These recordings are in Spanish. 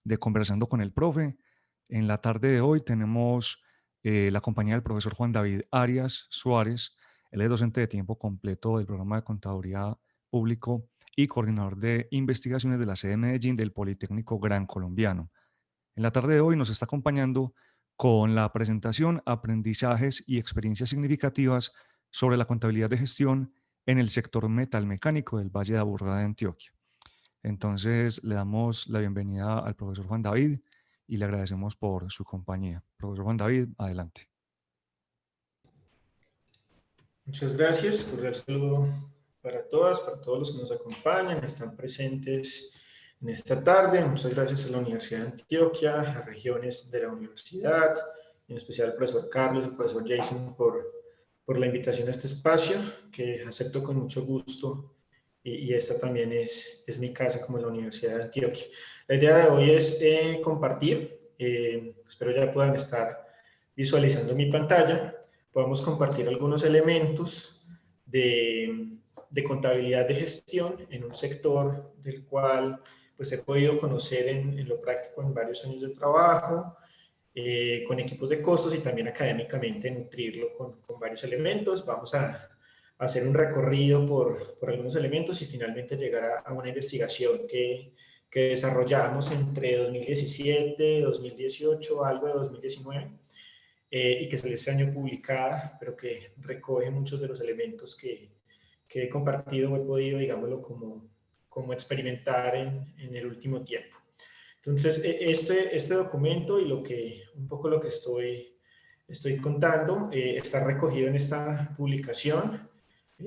de Conversando con el Profe. En la tarde de hoy tenemos la compañía del profesor Juan David Arias Suárez. Él es docente de tiempo completo del programa de Contaduría Público y coordinador de investigaciones de la sede de Medellín del Politécnico Gran Colombiano. En la tarde de hoy nos está acompañando con la presentación Aprendizajes y experiencias significativas sobre la contabilidad de gestión en el sector metalmecánico del Valle de Aburrá de Antioquia. Entonces le damos la bienvenida al profesor Juan David y le agradecemos por su compañía. Profesor Juan David, adelante. Muchas gracias. Cordial saludo para todas, para todos los que nos acompañan, están presentes en esta tarde. Muchas gracias a la Universidad de Antioquia, a regiones de la universidad, en especial al profesor Carlos y al profesor Jason por la invitación a este espacio, que acepto con mucho gusto. Y esta también es mi casa como la Universidad de Antioquia. La idea de hoy es compartir, espero ya puedan estar visualizando mi pantalla, podemos compartir algunos elementos de contabilidad de gestión en un sector del cual pues he podido conocer en lo práctico en varios años de trabajo, con equipos de costos y también académicamente nutrirlo con varios elementos. Vamos a hacer un recorrido por algunos elementos y finalmente llegar a una investigación que desarrollamos entre 2017, 2018, algo de 2019, y que salió este año publicada, pero que recoge muchos de los elementos que he compartido o he podido, digámoslo, como experimentar en el último tiempo. Entonces, este documento y un poco lo que estoy contando está recogido en esta publicación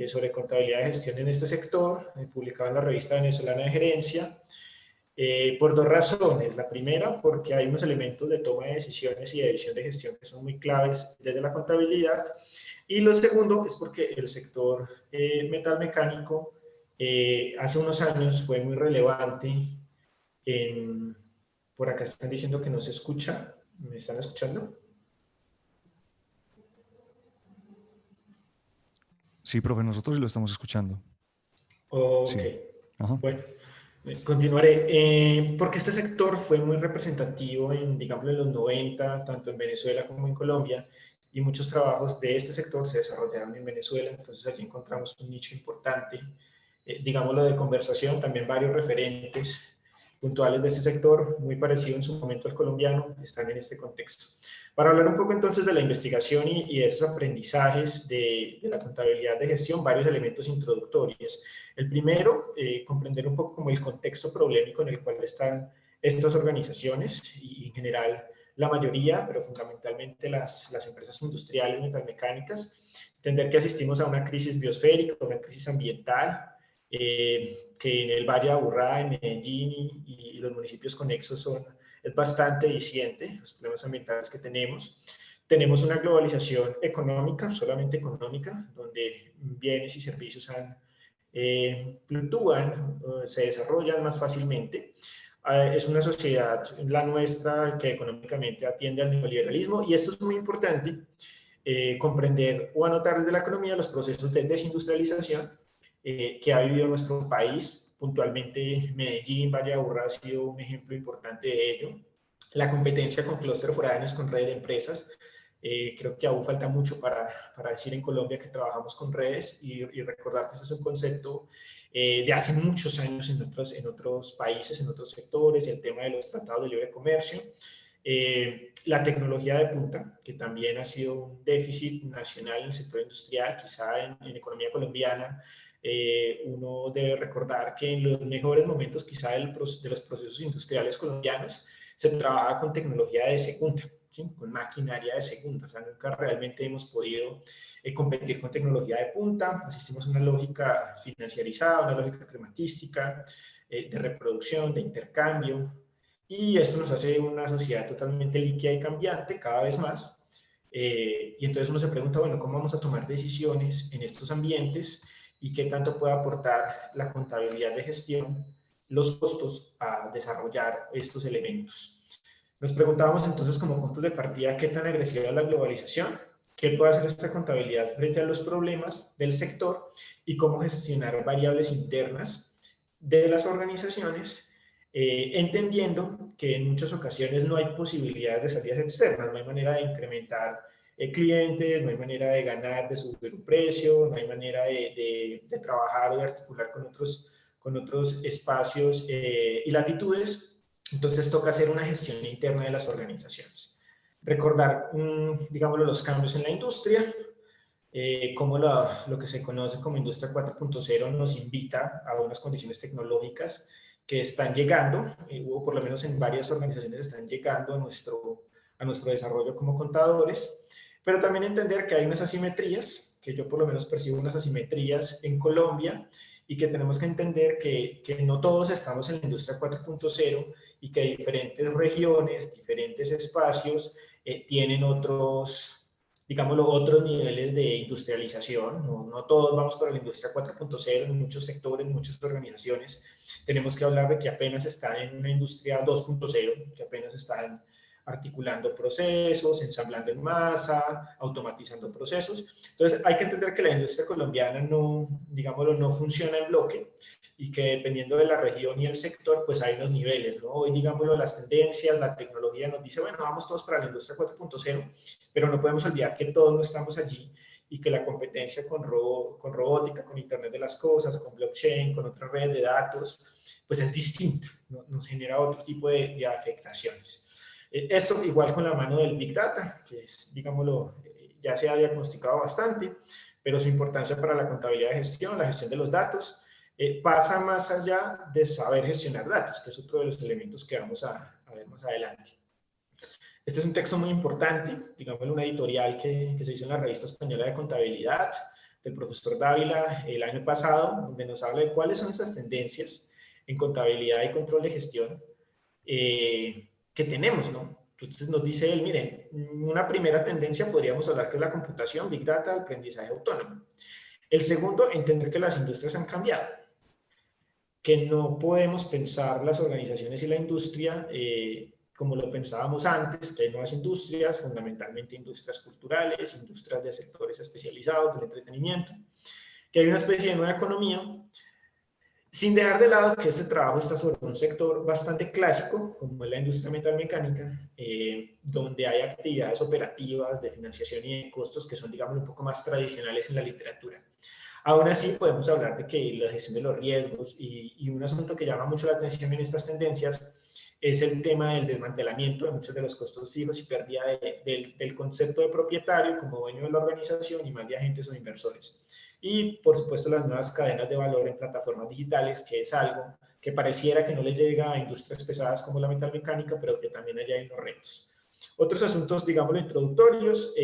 sobre contabilidad de gestión en este sector, publicada en la revista venezolana de gerencia, por dos razones. La primera, porque hay unos elementos de toma de decisiones y de visión de gestión que son muy claves desde la contabilidad. Y lo segundo es porque el sector metalmecánico hace unos años fue muy relevante por acá están diciendo que no se escucha. ¿Me están escuchando? Sí, profe, nosotros sí lo estamos escuchando. Ok. Sí. Ajá. Bueno, continuaré. Porque este sector fue muy representativo digamos, en los 90, tanto en Venezuela como en Colombia, y muchos trabajos de este sector se desarrollaron en Venezuela, entonces aquí encontramos un nicho importante, digámoslo, de conversación, también varios referentes puntuales de este sector, muy parecido en su momento al colombiano, están en este contexto. Para hablar un poco entonces de la investigación y de esos aprendizajes de la contabilidad de gestión, varios elementos introductorios. El primero, comprender un poco como el contexto problemático en el cual están estas organizaciones y en general la mayoría, pero fundamentalmente las empresas industriales metalmecánicas, entender que asistimos a una crisis biosférica, una crisis ambiental, que en el Valle de Aburrá, en Medellín y los municipios conexos es bastante eficiente, los problemas ambientales que tenemos. Tenemos una globalización económica, solamente económica, donde bienes y servicios fluctúan, se desarrollan más fácilmente. Es una sociedad, la nuestra, que económicamente atiende al neoliberalismo, y esto es muy importante, comprender o anotar desde la economía los procesos de desindustrialización que ha vivido nuestro país. Puntualmente Medellín, Valle de Aburrá ha sido un ejemplo importante de ello. La competencia con clúster foráneos, con red de empresas. Creo que aún falta mucho para decir en Colombia que trabajamos con redes y recordar que este es un concepto de hace muchos años en otros países, en otros sectores, el tema de los tratados de libre comercio. La tecnología de punta, que también ha sido un déficit nacional en el sector industrial, quizá en economía colombiana. Uno debe recordar que en los mejores momentos quizá de los procesos industriales colombianos se trabaja con tecnología de segunda, ¿sí? Con maquinaria de segunda, o sea, nunca realmente hemos podido competir con tecnología de punta. Asistimos a una lógica financiarizada, una lógica crematística, de reproducción, de intercambio, y esto nos hace una sociedad totalmente líquida y cambiante cada vez más. Y entonces uno se pregunta, bueno, ¿cómo vamos a tomar decisiones en estos ambientes y qué tanto puede aportar la contabilidad de gestión, los costos a desarrollar estos elementos? Nos preguntábamos entonces como puntos de partida qué tan agresiva es la globalización, qué puede hacer esta contabilidad frente a los problemas del sector y cómo gestionar variables internas de las organizaciones entendiendo que en muchas ocasiones no hay posibilidades de salidas externas, no hay manera de incrementar clientes, no hay manera de ganar, de subir un precio, no hay manera de trabajar o de articular con otros espacios y latitudes. Entonces toca hacer una gestión interna de las organizaciones. Recordar, digámoslo, los cambios en la industria, cómo lo que se conoce como industria 4.0 nos invita a unas condiciones tecnológicas que están llegando, o por lo menos en varias organizaciones están llegando a nuestro desarrollo como contadores, pero también entender que hay unas asimetrías, que yo por lo menos percibo unas asimetrías en Colombia y que tenemos que entender que no todos estamos en la industria 4.0 y que diferentes regiones, diferentes espacios tienen digámoslo, otros niveles de industrialización. No todos vamos para la industria 4.0, en muchos sectores, muchas organizaciones. Tenemos que hablar de que apenas están en una industria 2.0, que apenas están articulando procesos, ensamblando en masa, automatizando procesos. Entonces hay que entender que la industria colombiana no, digámoslo, no funciona en bloque y que dependiendo de la región y el sector, pues hay unos niveles, ¿no? Hoy, digámoslo, las tendencias, la tecnología nos dice, bueno, vamos todos para la industria 4.0, pero no podemos olvidar que todos no estamos allí y que la competencia con robótica, con Internet de las Cosas, con blockchain, con otras redes de datos, pues es distinta, ¿no? Nos genera otro tipo de afectaciones. Esto igual con la mano del Big Data, que es, digámoslo, ya se ha diagnosticado bastante, pero su importancia para la contabilidad de gestión, la gestión de los datos, pasa más allá de saber gestionar datos, que es otro de los elementos que vamos a ver más adelante. Este es un texto muy importante, digamos, una editorial que se hizo en la Revista Española de Contabilidad, del profesor Dávila el año pasado, donde nos habla de cuáles son esas tendencias en contabilidad y control de gestión que tenemos, ¿no? Entonces nos dice él, miren, una primera tendencia podríamos hablar que es la computación, Big Data, el aprendizaje autónomo. El segundo, entender que las industrias han cambiado, que no podemos pensar las organizaciones y la industria como lo pensábamos antes, que hay nuevas industrias, fundamentalmente industrias culturales, industrias de sectores especializados del entretenimiento, que hay una especie de nueva economía, sin dejar de lado que este trabajo está sobre un sector bastante clásico, como es la industria metalmecánica, donde hay actividades operativas de financiación y de costos que son, digamos, un poco más tradicionales en la literatura. Aún así, podemos hablar de que la gestión de los riesgos y un asunto que llama mucho la atención en estas tendencias es el tema del desmantelamiento de muchos de los costos fijos y pérdida del concepto de propietario como dueño de la organización y más de agentes o inversores. Y, por supuesto, las nuevas cadenas de valor en plataformas digitales, que es algo que pareciera que no le llega a industrias pesadas como la metalmecánica, pero que también allá hay unos retos. Otros asuntos, digámoslo, introductorios,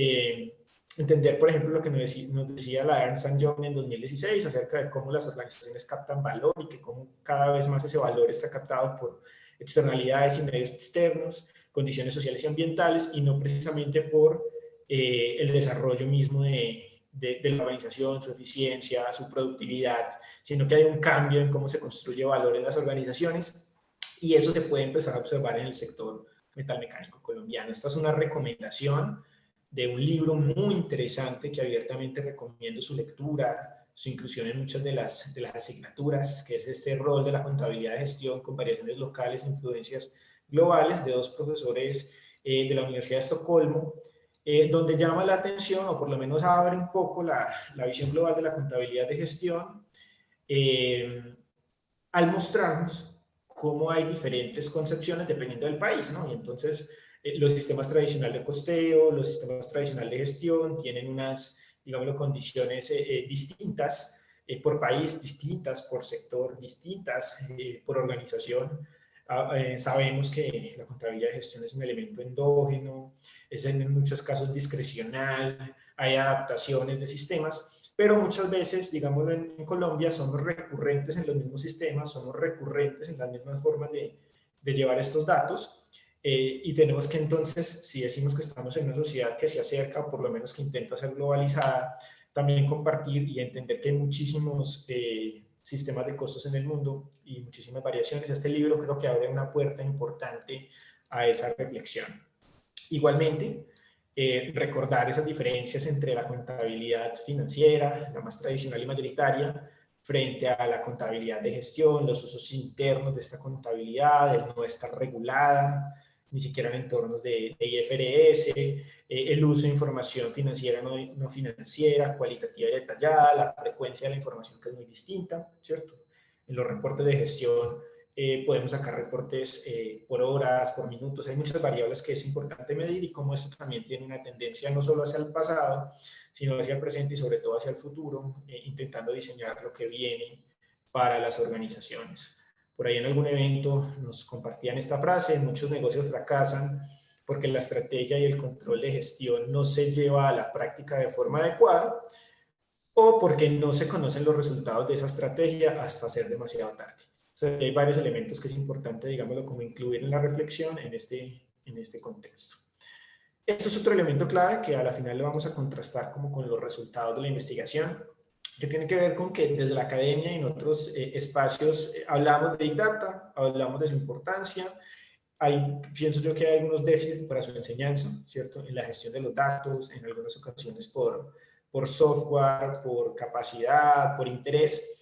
entender, por ejemplo, lo que nos decía la Ernst Young en 2016 acerca de cómo las organizaciones captan valor y que cómo cada vez más ese valor está captado por externalidades y medios externos, condiciones sociales y ambientales, y no precisamente por el desarrollo mismo de la organización, su eficiencia, su productividad, sino que hay un cambio en cómo se construye valor en las organizaciones, y eso se puede empezar a observar en el sector metalmecánico colombiano. Esta es una recomendación de un libro muy interesante que abiertamente recomiendo su lectura, su inclusión en muchas de las asignaturas, que es este rol de la contabilidad de gestión con variaciones locales e influencias globales, de dos profesores de la Universidad de Estocolmo, donde llama la atención, o por lo menos abre un poco la visión global de la contabilidad de gestión, al mostrarnos cómo hay diferentes concepciones dependiendo del país, ¿no? Y entonces los sistemas tradicionales de costeo, los sistemas tradicionales de gestión tienen unas, digamos, condiciones distintas por país, distintas por sector, distintas por organización. Sabemos que la contabilidad de gestión es un elemento endógeno, es en muchos casos discrecional, hay adaptaciones de sistemas, pero muchas veces, digámoslo en Colombia, somos recurrentes en los mismos sistemas, somos recurrentes en las mismas formas de llevar estos datos, y tenemos que entonces, si decimos que estamos en una sociedad que se acerca, o por lo menos que intenta ser globalizada, también compartir y entender que hay muchísimos sistemas de costos en el mundo y muchísimas variaciones. Este libro creo que abre una puerta importante a esa reflexión. Igualmente, recordar esas diferencias entre la contabilidad financiera, la más tradicional y mayoritaria, frente a la contabilidad de gestión, los usos internos de esta contabilidad, el no estar regulada, ni siquiera en entornos de IFRS, el uso de información financiera no financiera, cualitativa y detallada, la frecuencia de la información que es muy distinta, ¿cierto? En los reportes de gestión podemos sacar reportes por horas, por minutos, hay muchas variables que es importante medir y cómo esto también tiene una tendencia no solo hacia el pasado, sino hacia el presente y sobre todo hacia el futuro, intentando diseñar lo que viene para las organizaciones. Por ahí en algún evento nos compartían esta frase: muchos negocios fracasan porque la estrategia y el control de gestión no se lleva a la práctica de forma adecuada o porque no se conocen los resultados de esa estrategia hasta ser demasiado tarde. O sea, hay varios elementos que es importante, digámoslo, como incluir en la reflexión en este contexto. Esto es otro elemento clave que a la final lo vamos a contrastar como con los resultados de la investigación, que tiene que ver con que desde la academia y en otros espacios hablamos de Big Data, hablamos de su importancia. Pienso yo que hay algunos déficits para su enseñanza, ¿cierto? En la gestión de los datos, en algunas ocasiones por software, por capacidad, por interés.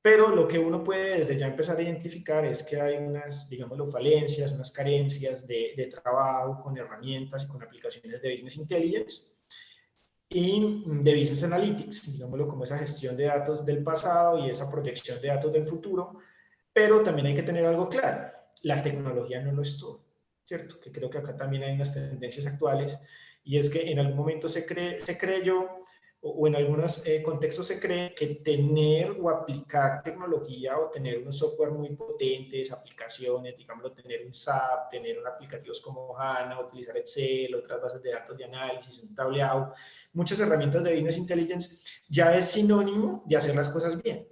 Pero lo que uno puede desde ya empezar a identificar es que hay unas, digámoslo, falencias, unas carencias de trabajo con herramientas y con aplicaciones de Business Intelligence y de Business Analytics, digámoslo, como esa gestión de datos del pasado y esa proyección de datos del futuro. Pero también hay que tener algo claro: la tecnología no lo es todo, ¿cierto? Que creo que acá también hay unas tendencias actuales, y es que en algún momento se creyó, o en algunos contextos se cree que tener o aplicar tecnología o tener unos software muy potentes, aplicaciones, digámoslo, tener un SAP, tener aplicativos como HANA, utilizar Excel, otras bases de datos de análisis, un tableau, muchas herramientas de Business Intelligence, ya es sinónimo de hacer las cosas bien.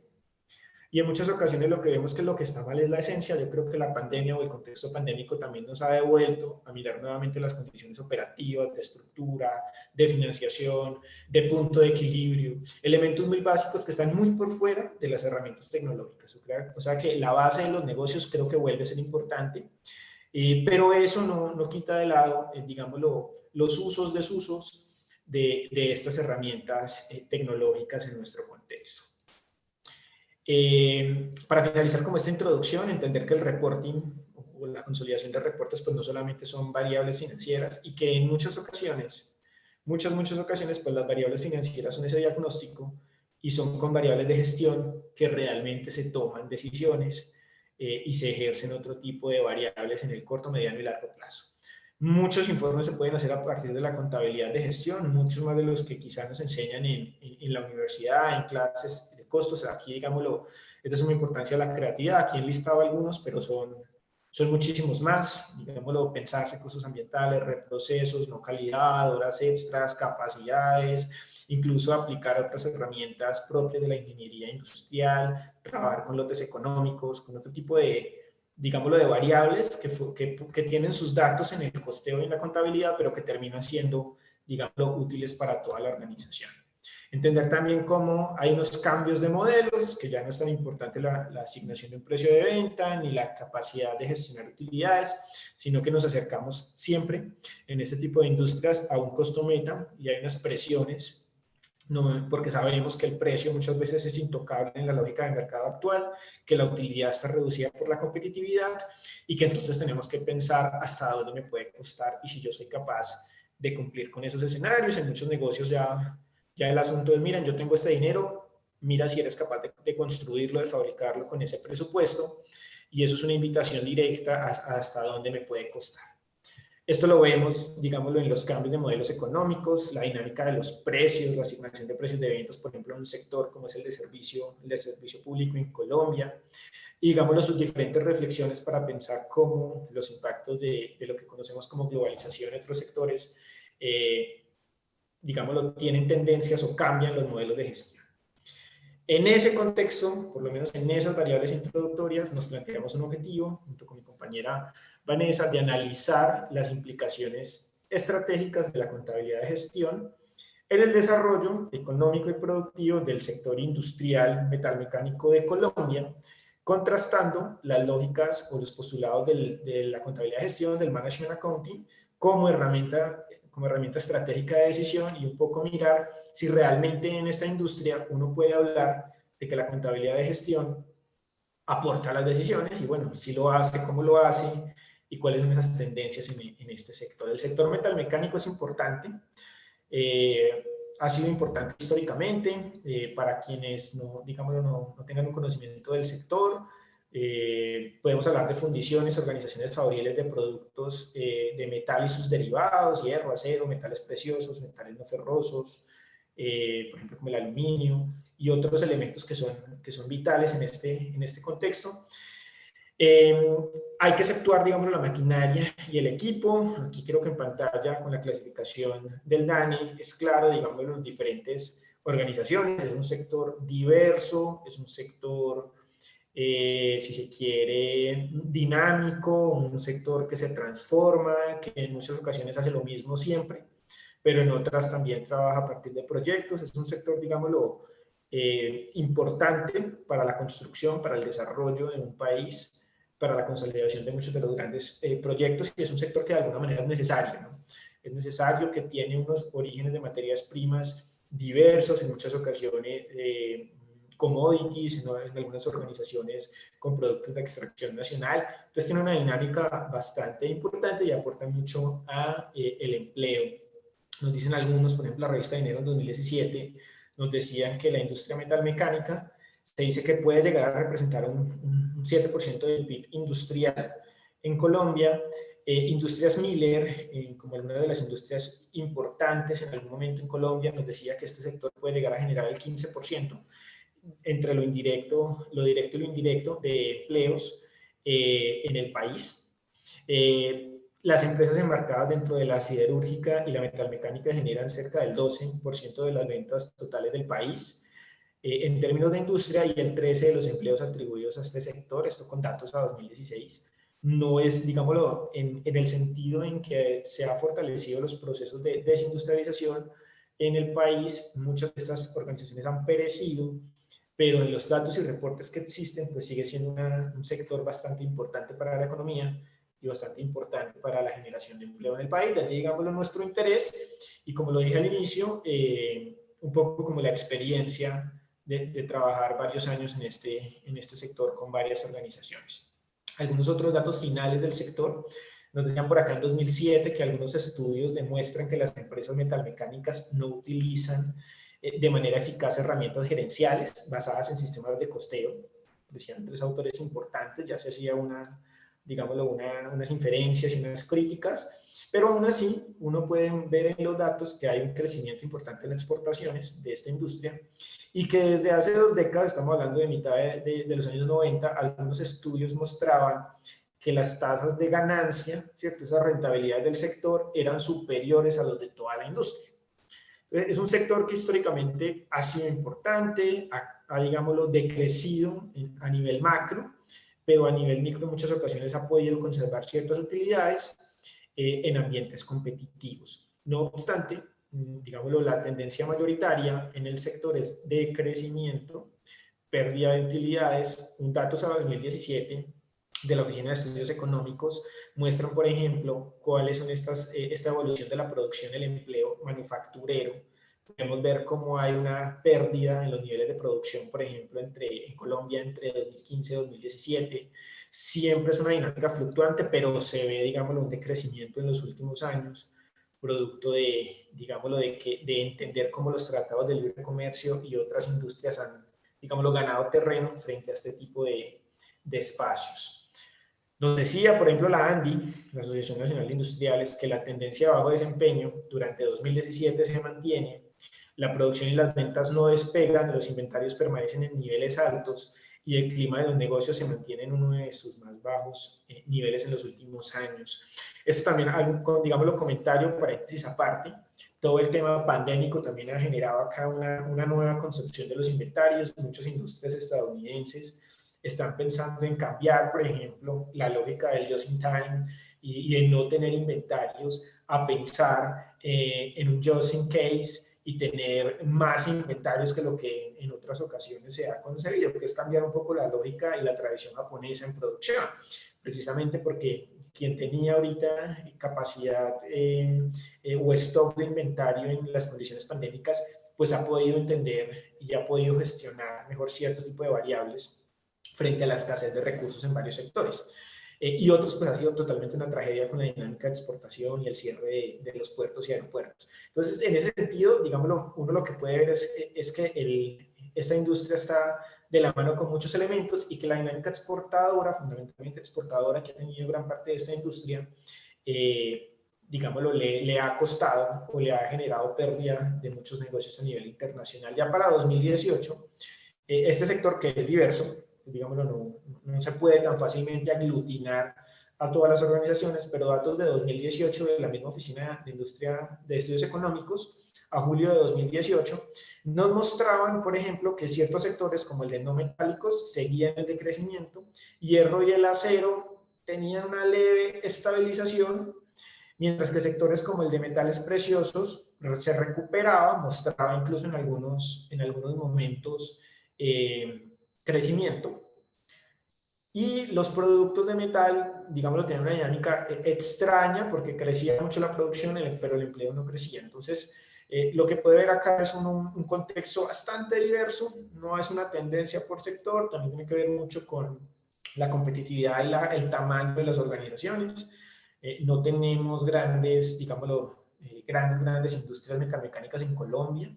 Y en muchas ocasiones lo que vemos que lo que está mal es la esencia. Yo creo que la pandemia o el contexto pandémico también nos ha devuelto a mirar nuevamente las condiciones operativas, de estructura, de financiación, de punto de equilibrio, elementos muy básicos que están muy por fuera de las herramientas tecnológicas. O sea que la base de los negocios creo que vuelve a ser importante, pero eso no quita de lado, digámoslo, los usos, desusos de estas herramientas tecnológicas en nuestro contexto. Para finalizar como esta introducción, entender que el reporting o la consolidación de reportes pues no solamente son variables financieras, y que en muchas ocasiones, muchas ocasiones, pues las variables financieras son ese diagnóstico y son con variables de gestión que realmente se toman decisiones y se ejercen otro tipo de variables en el corto, mediano y largo plazo. Muchos informes se pueden hacer a partir de la contabilidad de gestión, muchos más de los que quizás nos enseñan en la universidad, en clases de costos. Aquí, digámoslo, es de suma importancia la creatividad. Aquí he enlistado algunos, pero son muchísimos más. Digámoslo, pensarse costos ambientales, reprocesos, no calidad, horas extras, capacidades, incluso aplicar otras herramientas propias de la ingeniería industrial, trabajar con lotes económicos, con otro tipo de, digámoslo, de variables que tienen sus datos en el costeo y en la contabilidad, pero que terminan siendo, digámoslo, útiles para toda la organización. Entender también cómo hay unos cambios de modelos, que ya no es tan importante la asignación de un precio de venta, ni la capacidad de gestionar utilidades, sino que nos acercamos siempre en este tipo de industrias a un costo meta, y hay unas presiones, no, porque sabemos que el precio muchas veces es intocable en la lógica de mercado actual, que la utilidad está reducida por la competitividad, y que entonces tenemos que pensar hasta dónde me puede costar y si yo soy capaz de cumplir con esos escenarios. En muchos negocios ya el asunto es: miren, yo tengo este dinero, mira si eres capaz de construirlo, de fabricarlo con ese presupuesto, y eso es una invitación directa hasta dónde me puede costar. Esto lo vemos, digámoslo, en los cambios de modelos económicos, la dinámica de los precios, la asignación de precios de ventas, por ejemplo, en un sector como es el de servicio público en Colombia, y digámoslo, sus diferentes reflexiones para pensar cómo los impactos de lo que conocemos como globalización en otros sectores, digámoslo, tienen tendencias o cambian los modelos de gestión. En ese contexto, por lo menos en esas variables introductorias, nos planteamos un objetivo, junto con mi compañera Vanessa, de analizar las implicaciones estratégicas de la contabilidad de gestión en el desarrollo económico y productivo del sector industrial metalmecánico de Colombia, contrastando las lógicas o los postulados de la contabilidad de gestión, del management accounting, como herramienta estratégica de decisión, y un poco mirar si realmente en esta industria uno puede hablar de que la contabilidad de gestión aporta las decisiones y bueno, si lo hace, cómo lo hace y cuáles son esas tendencias en este sector. El sector metalmecánico es importante, eh, ha sido importante históricamente para quienes no, digámoslo, no tengan un conocimiento del sector. Podemos hablar de fundiciones, organizaciones fabriles de productos de metal y sus derivados, hierro, acero, metales preciosos, metales no ferrosos, por ejemplo, como el aluminio y otros elementos que son vitales en este contexto. Hay que exceptuar, digamos, la maquinaria y el equipo. Aquí creo que en pantalla, con la clasificación del DANE, es claro, digamos, las diferentes organizaciones. Es un sector diverso, es un sector, si se quiere, dinámico, un sector que se transforma, que en muchas ocasiones hace lo mismo siempre, pero en otras también trabaja a partir de proyectos. Es un sector, digámoslo, importante para la construcción, para el desarrollo de un país, para la consolidación de muchos de los grandes proyectos, y es un sector que de alguna manera es necesario, ¿no? Es necesario, que tiene unos orígenes de materias primas diversos, en muchas ocasiones commodities, en algunas organizaciones con productos de extracción nacional. Entonces tiene una dinámica bastante importante y aporta mucho a el empleo. Nos dicen algunos, por ejemplo, la revista de enero en 2017, nos decían que la industria metalmecánica se dice que puede llegar a representar un 7% del PIB industrial en Colombia. Industrias Miller, como alguna de las industrias importantes en algún momento en Colombia, nos decía que este sector puede llegar a generar el 15% entre lo indirecto, lo directo y lo indirecto de empleos en el país. Las empresas enmarcadas dentro de la siderúrgica y la metalmecánica generan cerca del 12% de las ventas totales del país en términos de industria, y el 13% de los empleos atribuidos a este sector, esto con datos a 2016. No es, digámoslo, en el sentido en que se han fortalecido los procesos de desindustrialización en el país. Muchas de estas organizaciones han perecido, pero en los datos y reportes que existen, pues sigue siendo un sector bastante importante para la economía y bastante importante para la generación de empleo en el país. De allí, digámoslo, nuestro interés, y como lo dije al inicio, un poco como la experiencia de trabajar varios años en este sector con varias organizaciones. Algunos otros datos finales del sector. Nos decían por acá en 2007 que algunos estudios demuestran que las empresas metalmecánicas no utilizan de manera eficaz herramientas gerenciales basadas en sistemas de costeo. Decían tres autores importantes, ya se hacía digámoslo, unas inferencias y unas críticas, pero aún así uno puede ver en los datos que hay un crecimiento importante en exportaciones de esta industria, y que desde hace 2 décadas, estamos hablando de mitad de los años 90, algunos estudios mostraban que las tasas de ganancia, ¿cierto? Esas rentabilidades del sector eran superiores a los de toda la industria. Es un sector que históricamente ha sido importante, digámoslo, decrecido a nivel macro, pero a nivel micro en muchas ocasiones ha podido conservar ciertas utilidades en ambientes competitivos. No obstante, digámoslo, la tendencia mayoritaria en el sector es de crecimiento, pérdida de utilidades. Un dato sobre 2017 de la Oficina de Estudios Económicos muestran, por ejemplo, cuáles son esta evolución de la producción, el empleo manufacturero. Podemos ver cómo hay una pérdida en los niveles de producción, por ejemplo, en Colombia entre 2015 y 2017. Siempre es una dinámica fluctuante, pero se ve, digámoslo, un decrecimiento en los últimos años, producto digámoslo, de entender cómo los tratados de libre comercio y otras industrias han, digámoslo, ganado terreno frente a este tipo de espacios. Nos decía, por ejemplo, la ANDI, la Asociación Nacional de Industriales, que la tendencia de bajo desempeño durante 2017 se mantiene, la producción y las ventas no despegan, los inventarios permanecen en niveles altos y el clima de los negocios se mantiene en uno de sus más bajos niveles en los últimos años. Esto también, digámoslo, comentario, paréntesis aparte, todo el tema pandémico también ha generado acá una nueva concepción de los inventarios. Muchas industrias estadounidenses están pensando en cambiar, por ejemplo, la lógica del just in time y de no tener inventarios a pensar en un just in case y tener más inventarios que lo que en otras ocasiones se ha concebido, que es cambiar un poco la lógica y la tradición japonesa en producción, precisamente porque quien tenía ahorita capacidad o stock de inventario en las condiciones pandémicas, pues ha podido entender y ha podido gestionar mejor cierto tipo de variables frente a la escasez de recursos en varios sectores. Y otros pues ha sido totalmente una tragedia con la dinámica de exportación y el cierre de los puertos y aeropuertos. Entonces, en ese sentido, digámoslo, uno lo que puede ver es que esta industria está de la mano con muchos elementos y que la dinámica exportadora, fundamentalmente exportadora, que ha tenido gran parte de esta industria, digámoslo, le ha costado o le ha generado pérdida de muchos negocios a nivel internacional. Ya para 2018, este sector que es diverso, digámoslo, no se puede tan fácilmente aglutinar a todas las organizaciones, pero datos de 2018 de la misma Oficina de Industria de Estudios Económicos a julio de 2018 nos mostraban, por ejemplo, que ciertos sectores como el de no metálicos seguían el decrecimiento, hierro y el acero tenían una leve estabilización, mientras que sectores como el de metales preciosos se recuperaba, mostraba incluso en algunos momentos crecimiento. Y los productos de metal, digámoslo, tenían una dinámica extraña porque crecía mucho la producción, pero el empleo no crecía. Entonces, lo que puede ver acá es un contexto bastante diverso, no es una tendencia por sector, también tiene que ver mucho con la competitividad y el tamaño de las organizaciones. No tenemos grandes, digámoslo, grandes industrias metalmecánicas en Colombia,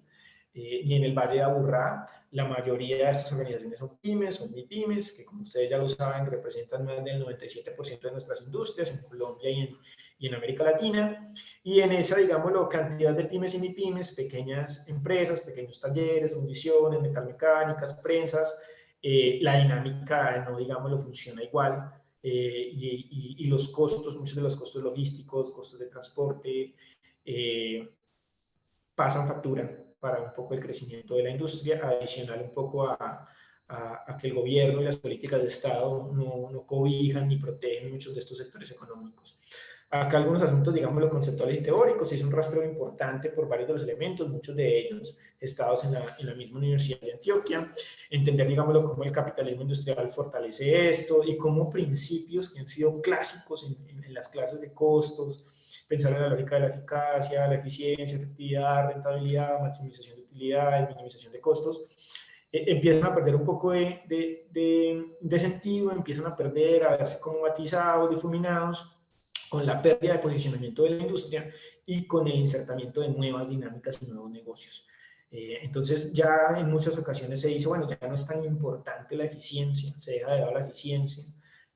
ni en el Valle de Aburrá. La mayoría de estas organizaciones son pymes, son MIPYMES, que como ustedes ya lo saben, representan más del 97% de nuestras industrias en Colombia y en América Latina. Y en esa, digámoslo, cantidad de pymes y MIPYMES, pequeñas empresas, pequeños talleres, fundiciones, metalmecánicas, prensas, la dinámica, no digámoslo, funciona igual. Y los costos, muchos de los costos logísticos, costos de transporte, pasan factura para un poco el crecimiento de la industria, adicional un poco a que el gobierno y las políticas de Estado no cobijan ni protegen muchos de estos sectores económicos. Acá algunos asuntos, digámoslo, conceptuales y teóricos, hizo un rastreo importante por varios de los elementos, muchos de ellos estados en la misma Universidad de Antioquia, entender, digámoslo, cómo el capitalismo industrial fortalece esto y cómo principios que han sido clásicos en las clases de costos, pensar en la lógica de la eficacia, la eficiencia, efectividad, rentabilidad, maximización de utilidades, minimización de costos, empiezan a perder un poco de sentido, empiezan a perder, a verse como matizados, difuminados, con la pérdida de posicionamiento de la industria y con el insertamiento de nuevas dinámicas y nuevos negocios. Entonces ya en muchas ocasiones se dice, bueno, ya no es tan importante la eficiencia, se deja de lado la eficiencia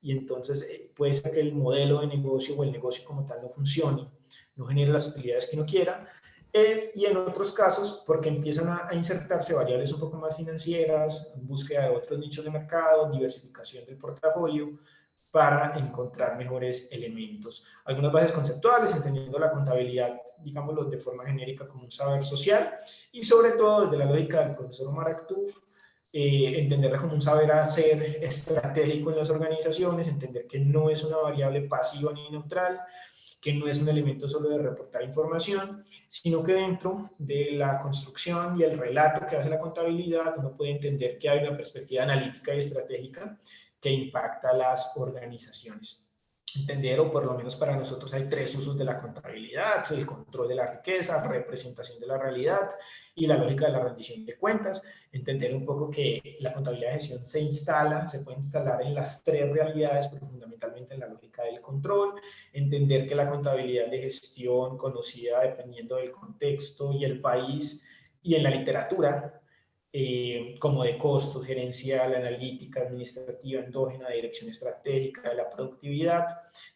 y entonces puede ser que el modelo de negocio o el negocio como tal no funcione, no genere las utilidades que uno quiera, y en otros casos porque empiezan a insertarse variables un poco más financieras, búsqueda de otros nichos de mercado, diversificación del portafolio, para encontrar mejores elementos. Algunas bases conceptuales, entendiendo la contabilidad, digámoslo de forma genérica como un saber social, y sobre todo desde la lógica del profesor Omar Aktuf, entenderla como un saber hacer estratégico en las organizaciones, entender que no es una variable pasiva ni neutral, que no es un elemento solo de reportar información, sino que dentro de la construcción y el relato que hace la contabilidad, uno puede entender que hay una perspectiva analítica y estratégica que impacta a las organizaciones. Entender, o por lo menos para nosotros hay tres usos de la contabilidad: el control de la riqueza, representación de la realidad y la lógica de la rendición de cuentas. Entender un poco que la contabilidad de gestión se puede instalar en las tres realidades, pero fundamentalmente en la lógica del control. Entender que la contabilidad de gestión, conocida dependiendo del contexto y el país y en la literatura, como de costos, gerencial, analítica, administrativa, endógena, dirección estratégica de la productividad.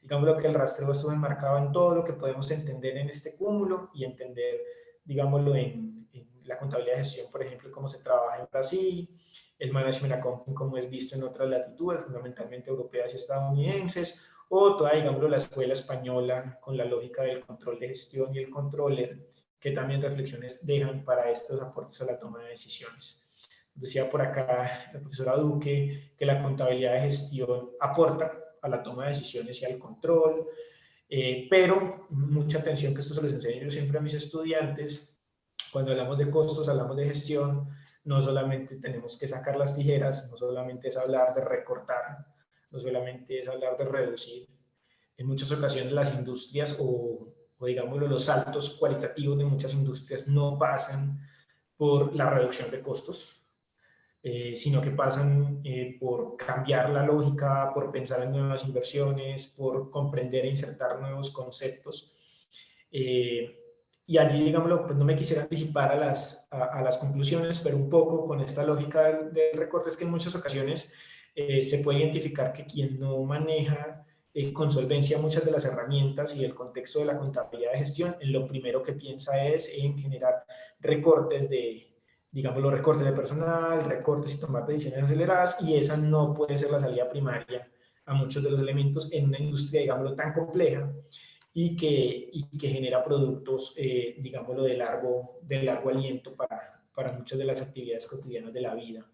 Digamos lo que el rastreo estuvo enmarcado en todo lo que podemos entender en este cúmulo y entender, digámoslo, en la contabilidad de gestión, por ejemplo, cómo se trabaja en Brasil, el management accounting como es visto en otras latitudes, fundamentalmente europeas y estadounidenses, o toda, digámoslo, la escuela española con la lógica del control de gestión y el controller, que también reflexiones dejan para estos aportes a la toma de decisiones. Decía por acá la profesora Duque que la contabilidad de gestión aporta a la toma de decisiones y al control, pero mucha atención, que esto se les enseño yo siempre a mis estudiantes: cuando hablamos de costos, hablamos de gestión, no solamente tenemos que sacar las tijeras, no solamente es hablar de recortar, no solamente es hablar de reducir. En muchas ocasiones las industrias o digámoslo, los saltos cualitativos de muchas industrias no pasan por la reducción de costos, sino que pasan por cambiar la lógica, por pensar en nuevas inversiones, por comprender e insertar nuevos conceptos. Y allí, digámoslo, pues no me quisiera anticipar a las conclusiones, pero un poco con esta lógica del recorte es que en muchas ocasiones se puede identificar que quien no maneja con solvencia muchas de las herramientas y el contexto de la contabilidad de gestión, lo primero que piensa es en generar recortes digamos, los recortes de personal, recortes y tomar decisiones aceleradas, y esa no puede ser la salida primaria a muchos de los elementos en una industria, digámoslo, tan compleja y que genera productos, digámoslo, de largo aliento para muchas de las actividades cotidianas de la vida.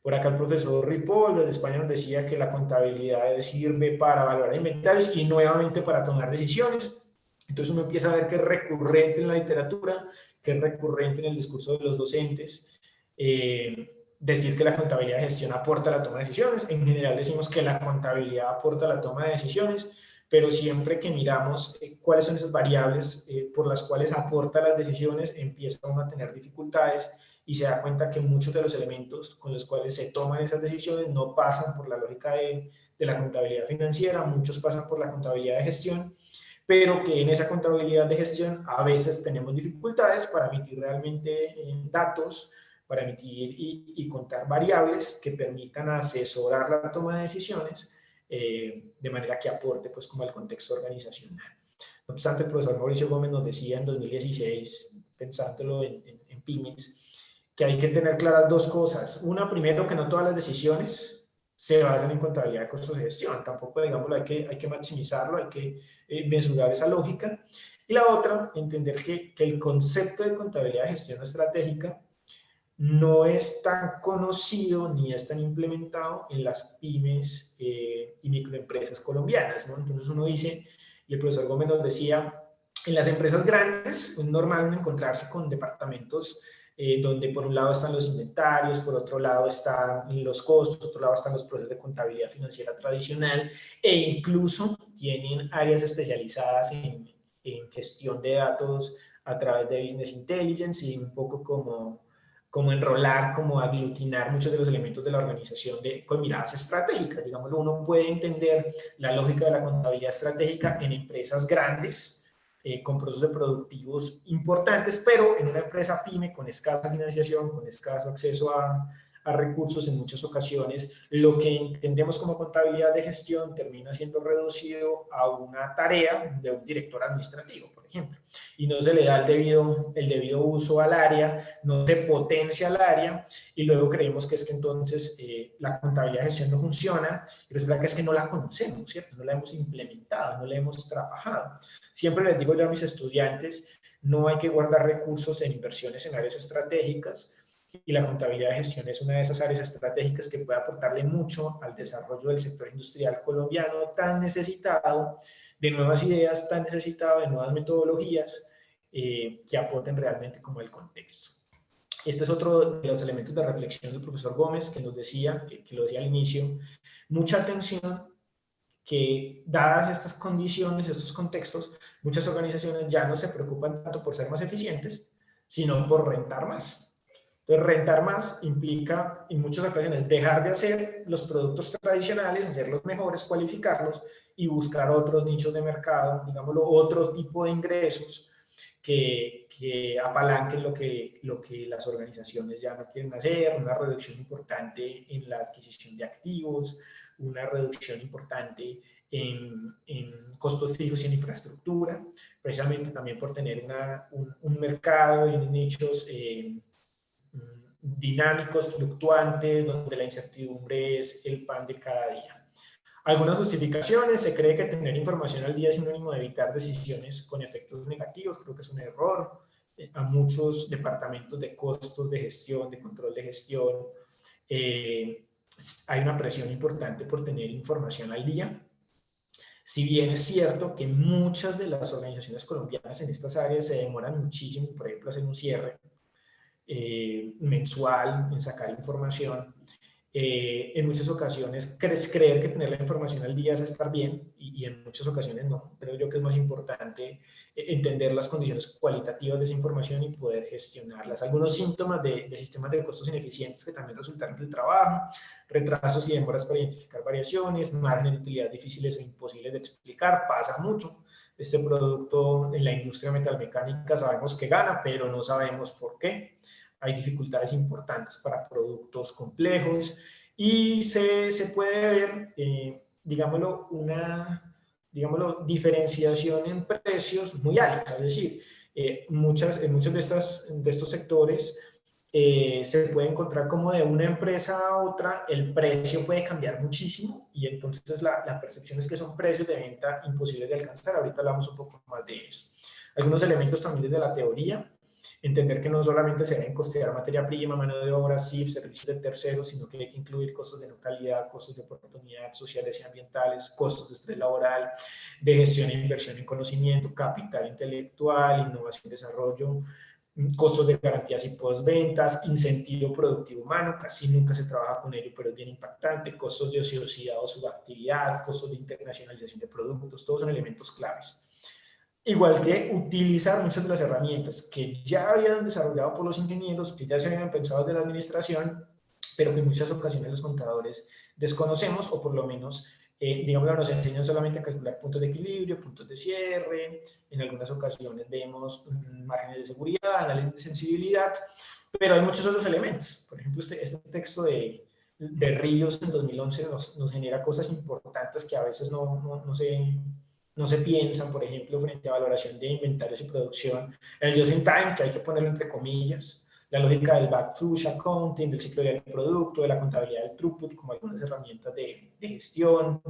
Por acá el profesor Ripoll de España nos decía que la contabilidad sirve para valorar inventarios y nuevamente para tomar decisiones. Entonces uno empieza a ver que es recurrente en la literatura, que es recurrente en el discurso de los docentes, decir que la contabilidad de gestión aporta a la toma de decisiones. En general decimos que la contabilidad aporta a la toma de decisiones, pero siempre que miramos cuáles son esas variables por las cuales aporta las decisiones, empieza uno a tener dificultades y se da cuenta que muchos de los elementos con los cuales se toman esas decisiones no pasan por la lógica de la contabilidad financiera, muchos pasan por la contabilidad de gestión, pero que en esa contabilidad de gestión a veces tenemos dificultades para emitir realmente datos, para emitir y contar variables que permitan asesorar la toma de decisiones de manera que aporte pues como el contexto organizacional. No obstante, el profesor Mauricio Gómez nos decía en 2016, pensándolo en pymes, que hay que tener claras dos cosas. Una, primero, que no todas las decisiones se basan en contabilidad de costos de gestión. Tampoco, digámoslo, hay que maximizarlo, hay que mesurar esa lógica. Y la otra, entender que el concepto de contabilidad de gestión estratégica no es tan conocido ni es tan implementado en las pymes y microempresas colombianas, ¿no? Entonces uno dice, y el profesor Gómez nos decía, en las empresas grandes es normal encontrarse con departamentos donde por un lado están los inventarios, por otro lado están los costos, por otro lado están los procesos de contabilidad financiera tradicional, e incluso tienen áreas especializadas en gestión de datos a través de Business Intelligence y un poco como enrolar, como aglutinar muchos de los elementos de la organización con miradas estratégicas. Digámoslo, uno puede entender la lógica de la contabilidad estratégica en empresas grandes, con procesos productivos importantes, pero en una empresa pyme con escasa financiación, con escaso acceso a recursos en muchas ocasiones, lo que entendemos como contabilidad de gestión termina siendo reducido a una tarea de un director administrativo, por ejemplo, y no se le da el debido uso al área, no se potencia al área, y luego creemos que es que entonces la contabilidad de gestión no funciona, y resulta que es que no la conocemos, ¿cierto? No la hemos implementado, no la hemos trabajado. Siempre les digo yo a mis estudiantes, no hay que guardar recursos en inversiones en áreas estratégicas, y la contabilidad de gestión es una de esas áreas estratégicas que puede aportarle mucho al desarrollo del sector industrial colombiano tan necesitado de nuevas ideas, tan necesitado de nuevas metodologías que aporten realmente como el contexto. Este es otro de los elementos de reflexión del profesor Gómez que nos decía, que lo decía al inicio, mucha atención que dadas estas condiciones, estos contextos, muchas organizaciones ya no se preocupan tanto por ser más eficientes, sino por rentar más. Entonces, rentar más implica, en muchas ocasiones, dejar de hacer los productos tradicionales, hacerlos mejores, cualificarlos y buscar otros nichos de mercado, digámoslo, otro tipo de ingresos que apalanquen lo que las organizaciones ya no quieren hacer, una reducción importante en la adquisición de activos, una reducción importante en costos fijos y en infraestructura, precisamente también por tener un mercado y unos nichos dinámicos, fluctuantes, donde la incertidumbre es el pan de cada día. Algunas justificaciones: se cree que tener información al día es sinónimo de evitar decisiones con efectos negativos. Creo que es un error. A muchos departamentos de costos de gestión, de control de gestión, hay una presión importante por tener información al día. Si bien es cierto que muchas de las organizaciones colombianas en estas áreas se demoran muchísimo, por ejemplo, hacer un cierre mensual, en sacar información, En muchas ocasiones creer que tener la información al día es estar bien y en muchas ocasiones no. Creo yo que es más importante entender las condiciones cualitativas de esa información y poder gestionarlas. Algunos síntomas de sistemas de costos ineficientes que también resultaron del trabajo, retrasos y demoras para identificar variaciones, márgenes de utilidad difíciles o imposibles de explicar, pasa mucho. Este producto en la industria metalmecánica sabemos que gana, pero no sabemos por qué. Hay dificultades importantes para productos complejos y se puede ver, digámoslo, diferenciación en precios muy alta. Es decir, en muchos de estos sectores se puede encontrar como de una empresa a otra el precio puede cambiar muchísimo y entonces la percepción es que son precios de venta imposibles de alcanzar. Ahorita hablamos un poco más de eso. Algunos elementos también desde la teoría: entender que no solamente se deben costear materia prima, mano de obra, CIF, servicios de terceros, sino que hay que incluir costos de no calidad, costos de oportunidad, sociales y ambientales, costos de estrés laboral, de gestión e inversión en conocimiento, capital intelectual, innovación y desarrollo, costos de garantías y postventas, incentivo productivo humano, casi nunca se trabaja con ello, pero es bien impactante, costos de ociosidad o subactividad, costos de internacionalización de productos, todos son elementos claves. Igual que utilizar muchas de las herramientas que ya habían desarrollado por los ingenieros, que ya se habían pensado desde la administración, pero que en muchas ocasiones los contadores desconocemos o por lo menos, digamos, nos enseñan solamente a calcular puntos de equilibrio, puntos de cierre, en algunas ocasiones vemos márgenes de seguridad, análisis de sensibilidad, pero hay muchos otros elementos. Por ejemplo, este texto de Ríos en 2011 nos genera cosas importantes que a veces no se piensan, por ejemplo, frente a valoración de inventarios y producción. El just in time, que hay que ponerlo entre comillas, la lógica del backflush accounting, del ciclo del producto, de la contabilidad del throughput, como algunas herramientas de gestión,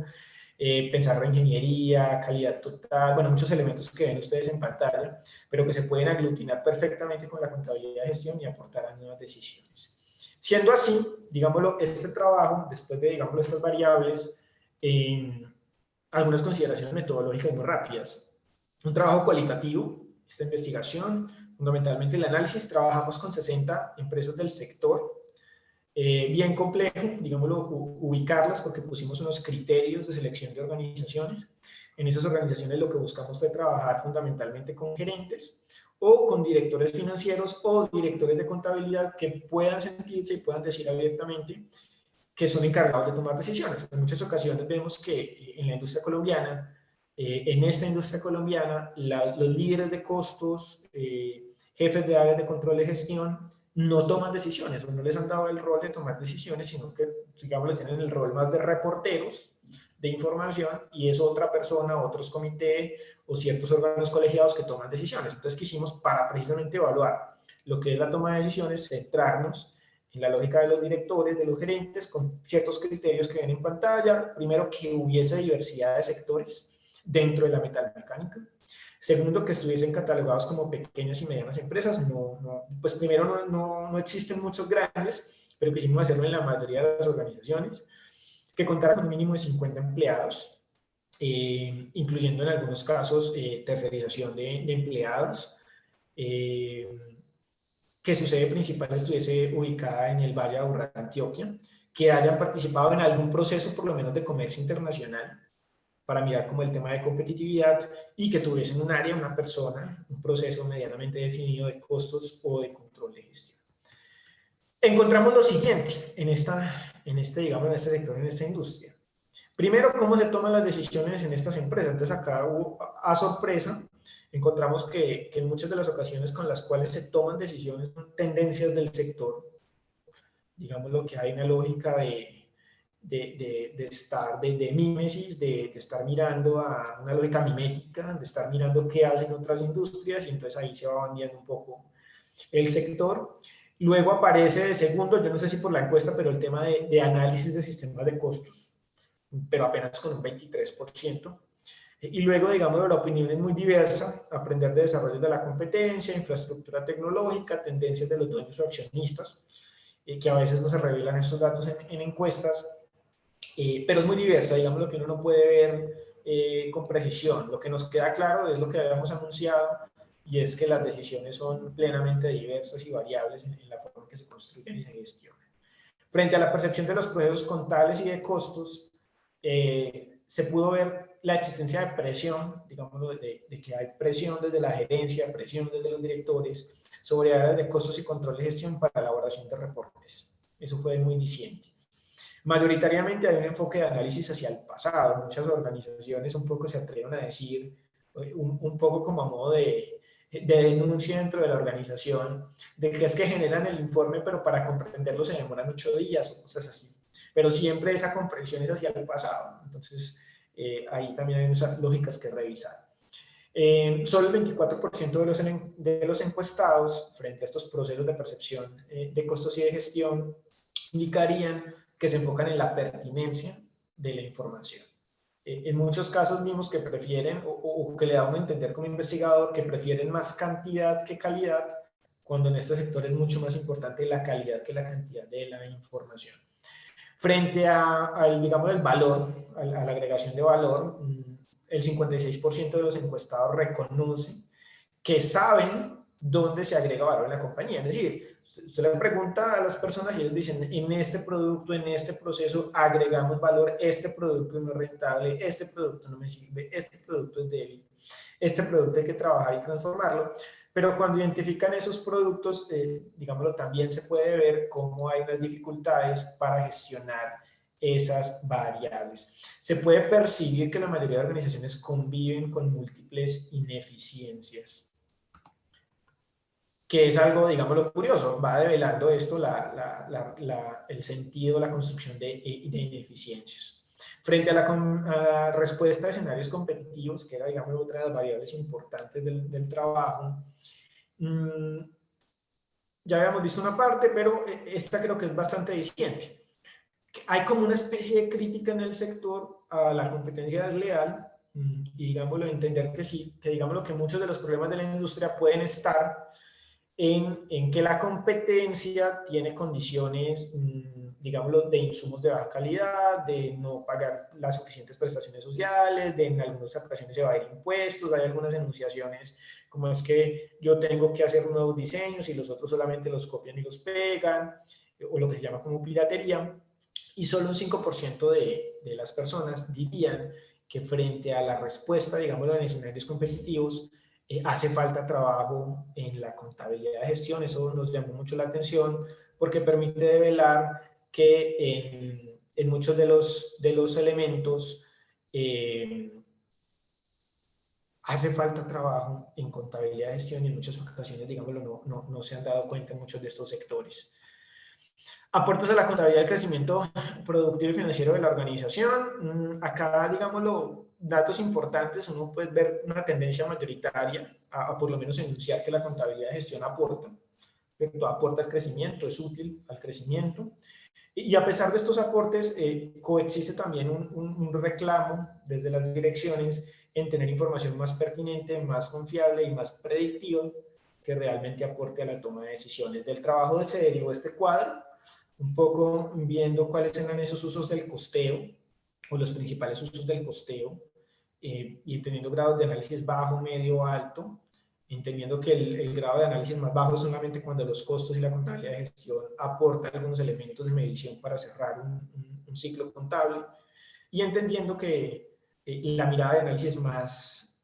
pensar reingeniería, calidad total, bueno, muchos elementos que ven ustedes en pantalla, pero que se pueden aglutinar perfectamente con la contabilidad de gestión y aportar a nuevas decisiones. Siendo así, digámoslo, este trabajo, después de, digámoslo, estas variables, algunas consideraciones metodológicas muy rápidas. Un trabajo cualitativo, esta investigación, fundamentalmente el análisis, trabajamos con 60 empresas del sector, bien complejo, digámoslo, ubicarlas porque pusimos unos criterios de selección de organizaciones. En esas organizaciones lo que buscamos fue trabajar fundamentalmente con gerentes o con directores financieros o directores de contabilidad que puedan sentirse y puedan decir abiertamente que son encargados de tomar decisiones. En muchas ocasiones vemos que en la industria colombiana, en esta industria colombiana, los líderes de costos, jefes de áreas de control de gestión, no toman decisiones o no les han dado el rol de tomar decisiones, sino que, digamos, tienen el rol más de reporteros de información y es otra persona, otros comités o ciertos órganos colegiados que toman decisiones. Entonces quisimos, para precisamente evaluar lo que es la toma de decisiones, centrarnos en la lógica de los directores, de los gerentes, con ciertos criterios que ven en pantalla. Primero, que hubiese diversidad de sectores dentro de la metalmecánica. Segundo, que estuviesen catalogados como pequeñas y medianas empresas. Pues primero, no existen muchos grandes, pero quisimos hacerlo en la mayoría de las organizaciones. Que contara con un mínimo de 50 empleados, incluyendo en algunos casos tercerización de empleados. Que su sede principal estuviese ubicada en el Valle de Aburrá, Antioquia, que hayan participado en algún proceso, por lo menos de comercio internacional, para mirar como el tema de competitividad y que tuviesen un área, una persona, un proceso medianamente definido de costos o de control de gestión. Encontramos lo siguiente en digamos, en este sector, en esta industria. Primero, cómo se toman las decisiones en estas empresas. Entonces, acá a sorpresa, encontramos que en muchas de las ocasiones con las cuales se toman decisiones son tendencias del sector. Digamos lo que hay una lógica de mímesis, de estar mirando a una lógica mimética, de estar mirando qué hacen otras industrias y entonces ahí se va bandeando un poco el sector. Luego aparece de segundo, yo no sé si por la encuesta, pero el tema de análisis de sistemas de costos, pero apenas con un 23%. Y luego, digamos, la opinión es muy diversa: aprender de desarrollo de la competencia, infraestructura tecnológica, tendencias de los dueños o accionistas, que a veces no se revelan estos datos en encuestas, pero es muy diversa, digamos, lo que uno no puede ver con precisión. Lo que nos queda claro es lo que habíamos anunciado, y es que las decisiones son plenamente diversas y variables en la forma en que se construyen y se gestionan. Frente a la percepción de los procesos contables y de costos, se pudo ver la existencia de presión, digamos, de que hay presión desde la gerencia, presión desde los directores sobre áreas de costos y control de gestión para la elaboración de reportes. Eso fue muy diciente. Mayoritariamente hay un enfoque de análisis hacia el pasado. Muchas organizaciones un poco se atreven a decir, un poco como a modo de denuncia dentro de la organización, de que es que generan el informe, pero para comprenderlo se demoran 8 días o cosas así. Pero siempre esa comprensión es hacia el pasado. Entonces, ahí también hay unas lógicas que revisar. Solo el 24% de los encuestados frente a estos procesos de percepción de costos y de gestión indicarían que se enfocan en la pertinencia de la información. En muchos casos vimos que prefieren, o que le da a entender como investigador, que prefieren más cantidad que calidad, cuando en este sector es mucho más importante la calidad que la cantidad de la información. Frente al, digamos, el valor, a la agregación de valor, el 56% de los encuestados reconocen que saben dónde se agrega valor en la compañía. Es decir, usted le pregunta a las personas y ellos dicen, en este producto, en este proceso, agregamos valor, este producto no es rentable, este producto no me sirve, este producto es débil, este producto hay que trabajar y transformarlo. Pero cuando identifican esos productos, digámoslo, también se puede ver cómo hay unas dificultades para gestionar esas variables. Se puede percibir que la mayoría de organizaciones conviven con múltiples ineficiencias, que es algo, digámoslo, curioso, va develando esto el sentido, la construcción de ineficiencias. Frente a la respuesta de escenarios competitivos, que era, digamos, otra de las variables importantes del trabajo, ya habíamos visto una parte, pero esta creo que es bastante diciente. Hay como una especie de crítica en el sector a la competencia desleal y, digámoslo, entender que sí, que digámoslo que muchos de los problemas de la industria pueden estar en que la competencia tiene condiciones, digámoslo, de insumos de baja calidad, de no pagar las suficientes prestaciones sociales, de en algunas ocasiones evadir impuestos, hay algunas enunciaciones como es que yo tengo que hacer nuevos diseños y los otros solamente los copian y los pegan, o lo que se llama como piratería, y solo un 5% de las personas dirían que frente a la respuesta, digámoslo, en escenarios competitivos, hace falta trabajo en la contabilidad de gestión. Eso nos llamó mucho la atención porque permite develar que en muchos de los elementos hace falta trabajo en contabilidad de gestión y en muchas ocasiones, digámoslo, no se han dado cuenta en muchos de estos sectores. Aportes a la contabilidad del crecimiento productivo y financiero de la organización. Acá, digámoslo, datos importantes, uno puede ver una tendencia mayoritaria a por lo menos enunciar que la contabilidad de gestión aporta al crecimiento, es útil al crecimiento. Y a pesar de estos aportes, coexiste también un reclamo desde las direcciones en tener información más pertinente, más confiable y más predictiva que realmente aporte a la toma de decisiones. Del trabajo se derivó este cuadro, un poco viendo cuáles eran esos usos del costeo o los principales usos del costeo y teniendo grados de análisis bajo, medio, alto, entendiendo que el grado de análisis más bajo es solamente cuando los costos y la contabilidad de gestión aportan algunos elementos de medición para cerrar un ciclo contable, y entendiendo que la mirada de análisis más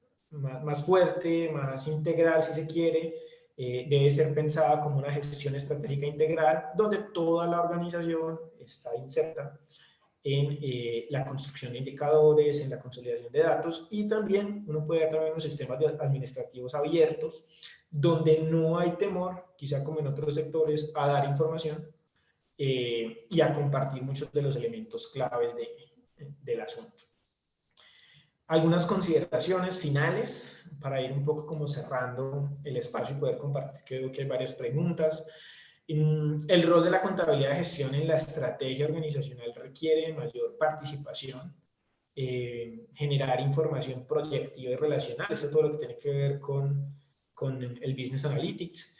fuerte, más integral, si se quiere, debe ser pensada como una gestión estratégica integral, donde toda la organización está inserta en la construcción de indicadores, en la consolidación de datos, y también uno puede ver también unos sistemas administrativos abiertos, donde no hay temor, quizá como en otros sectores, a dar información y a compartir muchos de los elementos claves del asunto. Algunas consideraciones finales para ir un poco como cerrando el espacio y poder compartir. Creo que hay varias preguntas. El rol de la contabilidad de gestión en la estrategia organizacional requiere mayor participación, generar información proyectiva y relacional. Esto es todo lo que tiene que ver con el Business Analytics.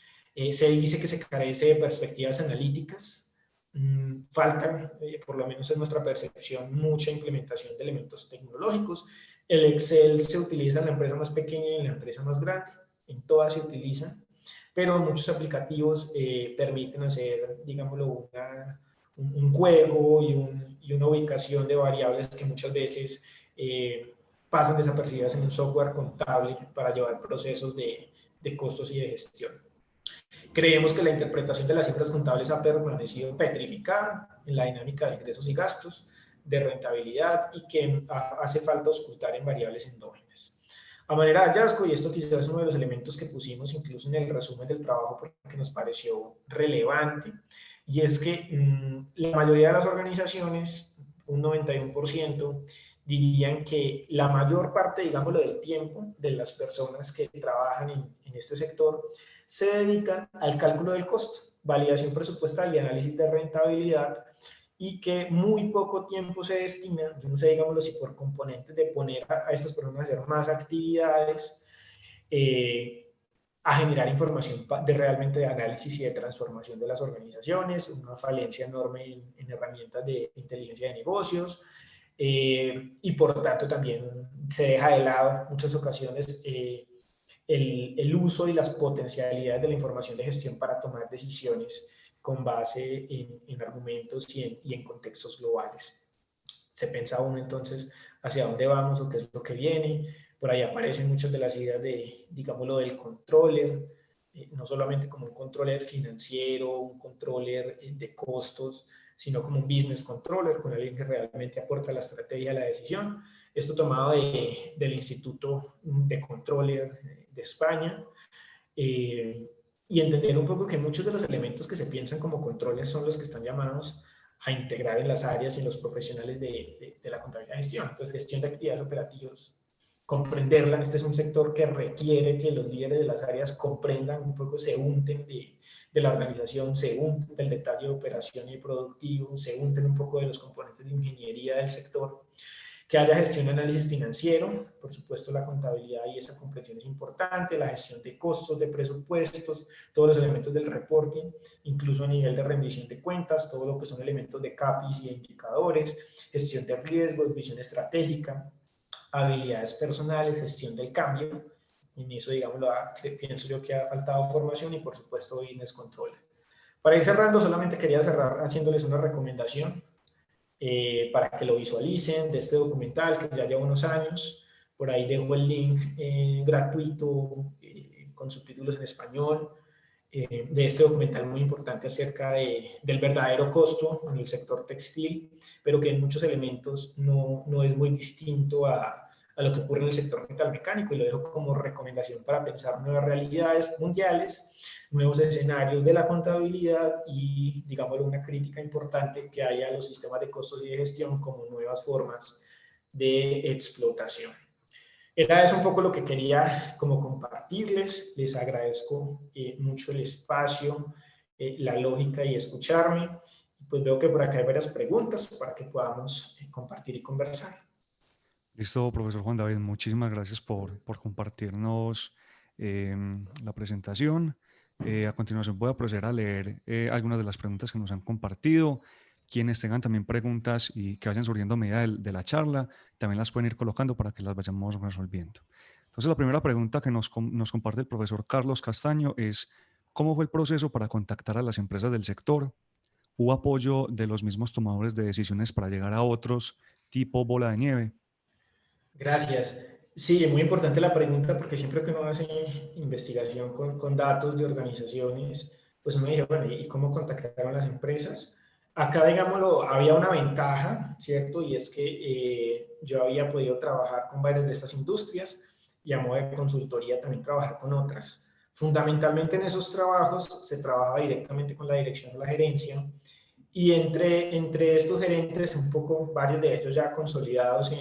Se dice que se carece de perspectivas analíticas. Falta, por lo menos en nuestra percepción, mucha implementación de elementos tecnológicos. El Excel se utiliza en la empresa más pequeña y en la empresa más grande. En todas se utiliza, pero muchos aplicativos permiten hacer, digámoslo, un juego y una ubicación de variables que muchas veces pasan desapercibidas en un software contable para llevar procesos de costos y de gestión. Creemos que la interpretación de las cifras contables ha permanecido petrificada en la dinámica de ingresos y gastos, de rentabilidad, y que hace falta ocultar en variables endógenas. A manera de hallazgo, y esto quizás es uno de los elementos que pusimos incluso en el resumen del trabajo porque nos pareció relevante, y es que la mayoría de las organizaciones, un 91%, dirían que la mayor parte, digámoslo, del tiempo de las personas que trabajan en este sector se dedican al cálculo del costo, validación presupuestal y análisis de rentabilidad, y que muy poco tiempo se destina, yo no sé, digámoslo, si por componentes de poner a estas personas a hacer más actividades, a generar información realmente de análisis y de transformación de las organizaciones, una falencia enorme en herramientas de inteligencia de negocios, y por tanto también se deja de lado en muchas ocasiones el uso y las potencialidades de la información de gestión para tomar decisiones con base en argumentos y en contextos globales. Se piensa uno entonces hacia dónde vamos o qué es lo que viene. Por ahí aparecen muchas de las ideas de, digámoslo, del controller, no solamente como un controller financiero, un controller de costos, sino como un business controller, con alguien que realmente aporta la estrategia a la decisión. Esto tomado del Instituto de Controller de España, y entender un poco que muchos de los elementos que se piensan como controles son los que están llamados a integrar en las áreas y en los profesionales de la contabilidad y gestión. Entonces, gestión de actividades operativas, comprenderla. Este es un sector que requiere que los líderes de las áreas comprendan un poco, se unten de la organización, se unten del detalle de operación y productivo, se unten un poco de los componentes de ingeniería del sector, que haya gestión de análisis financiero, por supuesto la contabilidad y esa comprensión es importante, la gestión de costos, de presupuestos, todos los elementos del reporting, incluso a nivel de rendición de cuentas, todo lo que son elementos de CAPIs y de indicadores, gestión de riesgos, visión estratégica, habilidades personales, gestión del cambio. En eso, digamos, pienso yo que ha faltado formación y, por supuesto, business control. Para ir cerrando, solamente quería cerrar haciéndoles una recomendación para que lo visualicen de este documental que ya lleva unos años. Por ahí dejo el link gratuito con subtítulos en español de este documental muy importante acerca del verdadero costo en el sector textil, pero que en muchos elementos no es muy distinto a lo que ocurre en el sector metalmecánico, y lo dejo como recomendación para pensar nuevas realidades mundiales, nuevos escenarios de la contabilidad y, digamos, una crítica importante que haya a los sistemas de costos y de gestión como nuevas formas de explotación. Era eso un poco lo que quería como compartirles. Les agradezco mucho el espacio, la lógica y escucharme. Pues veo que por acá hay varias preguntas para que podamos compartir y conversar. Listo, profesor Juan David, muchísimas gracias por compartirnos la presentación. A continuación voy a proceder a leer algunas de las preguntas que nos han compartido. Quienes tengan también preguntas y que vayan surgiendo a medida de la charla, también las pueden ir colocando para que las vayamos resolviendo. Entonces, la primera pregunta que nos comparte el profesor Carlos Castaño es: ¿cómo fue el proceso para contactar a las empresas del sector? ¿Hubo apoyo de los mismos tomadores de decisiones para llegar a otros tipo bola de nieve? Gracias. Sí, muy importante la pregunta porque siempre que uno hace investigación con datos de organizaciones, pues uno dice, bueno, ¿y cómo contactaron las empresas? Acá, digámoslo, había una ventaja, ¿cierto? Y es que yo había podido trabajar con varias de estas industrias y a modo de consultoría también trabajar con otras. Fundamentalmente en esos trabajos se trabajaba directamente con la dirección o la gerencia, y entre estos gerentes, un poco varios de ellos ya consolidados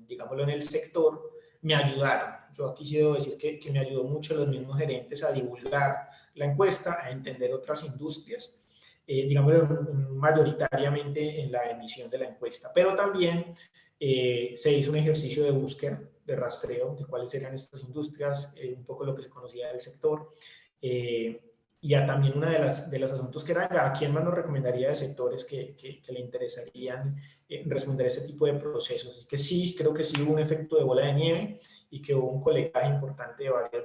digámoslo, en el sector, me ayudaron. Yo aquí sí debo decir que me ayudó mucho los mismos gerentes a divulgar la encuesta, a entender otras industrias, digámoslo, mayoritariamente en la emisión de la encuesta. Pero también se hizo un ejercicio de búsqueda, de rastreo de cuáles eran estas industrias, un poco lo que se conocía del sector. Y a también una de los asuntos que era, ¿a quién más nos recomendaría de sectores que le interesarían responder a este tipo de procesos? Así que sí, creo que sí hubo un efecto de bola de nieve y que hubo un colegaje importante de varios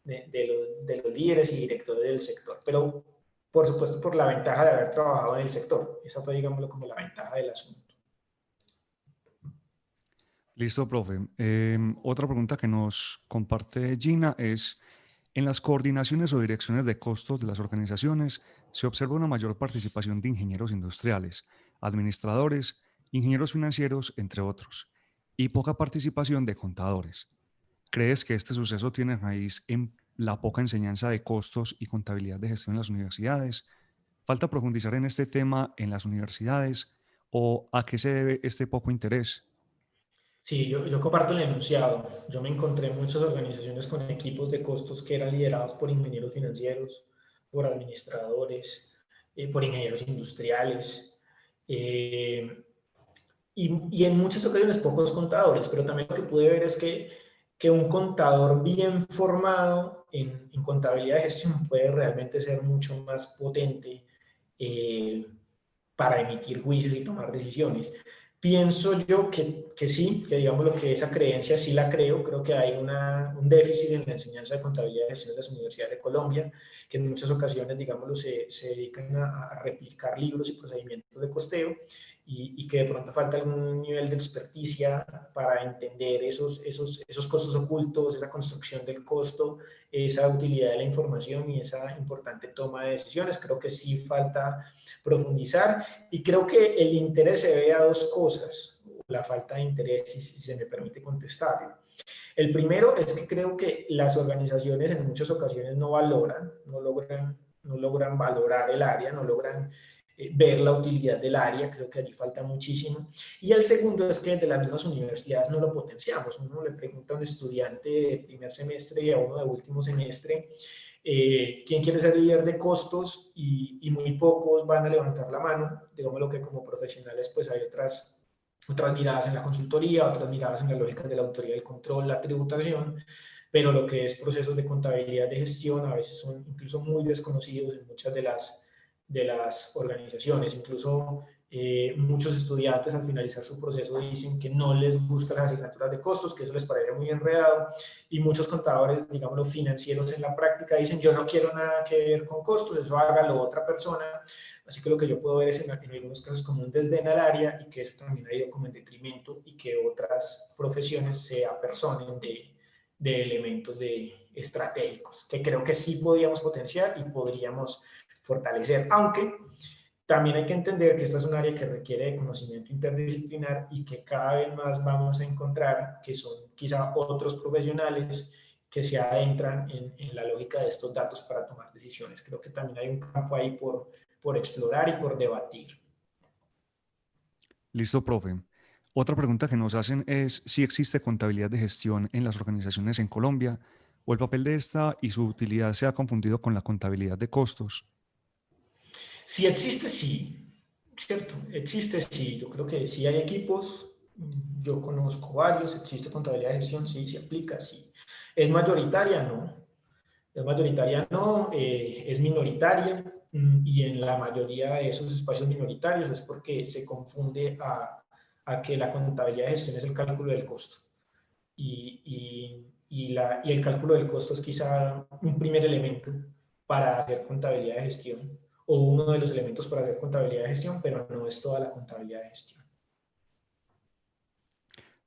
de los líderes y directores del sector. Pero por supuesto, por la ventaja de haber trabajado en el sector. Esa fue, digámoslo, como la ventaja del asunto. Listo, profe. Otra pregunta que nos comparte Gina es, en las coordinaciones o direcciones de costos de las organizaciones se observa una mayor participación de ingenieros industriales, administradores, ingenieros financieros, entre otros, y poca participación de contadores. ¿Crees que este suceso tiene raíz en la poca enseñanza de costos y contabilidad de gestión en las universidades? ¿Falta profundizar en este tema en las universidades o a qué se debe este poco interés? Sí, yo comparto el enunciado. Yo me encontré en muchas organizaciones con equipos de costos que eran liderados por ingenieros financieros, por administradores, por ingenieros industriales, eh, y en muchas ocasiones pocos contadores, pero también lo que pude ver es que un contador bien formado en contabilidad de gestión puede realmente ser mucho más potente eh, para emitir juicios y tomar decisiones. Pienso yo que sí, que digamos lo que esa creencia sí la creo que hay un déficit en la enseñanza de contabilidad y gestión de las universidades de Colombia, que en muchas ocasiones, digámoslo, se dedican a replicar libros y procedimientos de costeo y que de pronto falta algún nivel de experticia para entender esos costos ocultos, esa construcción del costo, esa utilidad de la información y esa importante toma de decisiones. Creo que sí falta profundizar y creo que el interés se ve a dos cosas, la falta de interés, si se me permite contestarlo. El primero es que creo que las organizaciones en muchas ocasiones no logran valorar el área, no logran ver la utilidad del área, creo que allí falta muchísimo. Y el segundo es que desde las mismas universidades no lo potenciamos. Uno le pregunta a un estudiante de primer semestre y a uno de último semestre quién quiere ser líder de costos y muy pocos van a levantar la mano. Digamos lo que como profesionales pues hay otras miradas en la consultoría, otras miradas en la lógica de la autoría del control, la tributación, pero lo que es procesos de contabilidad de gestión a veces son incluso muy desconocidos en muchas de las organizaciones. Incluso muchos estudiantes al finalizar su proceso dicen que no les gustan las asignaturas de costos, que eso les parece muy enredado, y muchos contadores, digámoslo, financieros en la práctica dicen yo no quiero nada que ver con costos, eso hágalo otra persona. Así que lo que yo puedo ver es en algunos casos como un desdén al área y que eso también ha ido como en detrimento y que otras profesiones se apersonen de elementos estratégicos, que creo que sí podríamos potenciar y podríamos fortalecer, aunque también hay que entender que esta es un área que requiere de conocimiento interdisciplinar y que cada vez más vamos a encontrar que son quizá otros profesionales que se adentran en la lógica de estos datos para tomar decisiones. Creo que también hay un campo ahí por explorar y por debatir. Listo, profe. Otra pregunta que nos hacen es si existe contabilidad de gestión en las organizaciones en Colombia o el papel de esta y su utilidad se ha confundido con la contabilidad de costos. Si existe, sí, ¿cierto? Existe, sí. Yo creo que sí hay equipos, yo conozco varios, existe contabilidad de gestión, sí, se aplica, sí. ¿Es mayoritaria? No. Es mayoritaria, no, es minoritaria y en la mayoría de esos espacios minoritarios es porque se confunde a que la contabilidad de gestión es el cálculo del costo y el cálculo del costo es quizá un primer elemento para hacer contabilidad de gestión o uno de los elementos para hacer contabilidad de gestión, pero no es toda la contabilidad de gestión.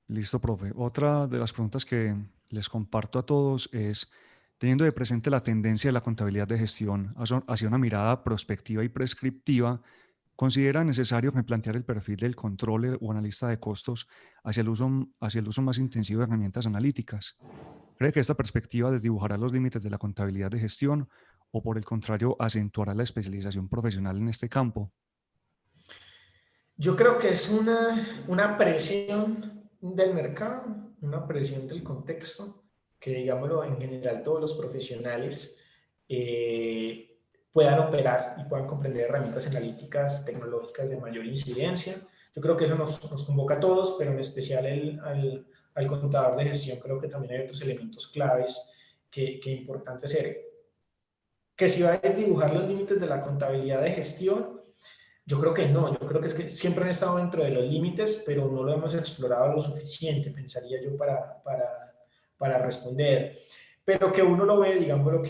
Listo, profe. Otra de las preguntas que les comparto a todos es, teniendo de presente la tendencia de la contabilidad de gestión hacia una mirada prospectiva y prescriptiva, ¿considera necesario replantear el perfil del controller o analista de costos hacia el uso más intensivo de herramientas analíticas? ¿Cree que esta perspectiva desdibujará los límites de la contabilidad de gestión o por el contrario acentuará la especialización profesional en este campo? Yo creo que es una presión del mercado, una presión del contexto, que digámoslo en general todos los profesionales puedan operar y puedan comprender herramientas analíticas tecnológicas de mayor incidencia. Yo creo que eso nos convoca a todos, pero en especial al contador de gestión creo que también hay otros elementos claves que es importante hacer. Que si va a dibujar los límites de la contabilidad de gestión, yo creo que no, yo creo que es que siempre han estado dentro de los límites, pero no lo hemos explorado lo suficiente, pensaría yo, para responder. Pero que uno lo ve, digamos, lo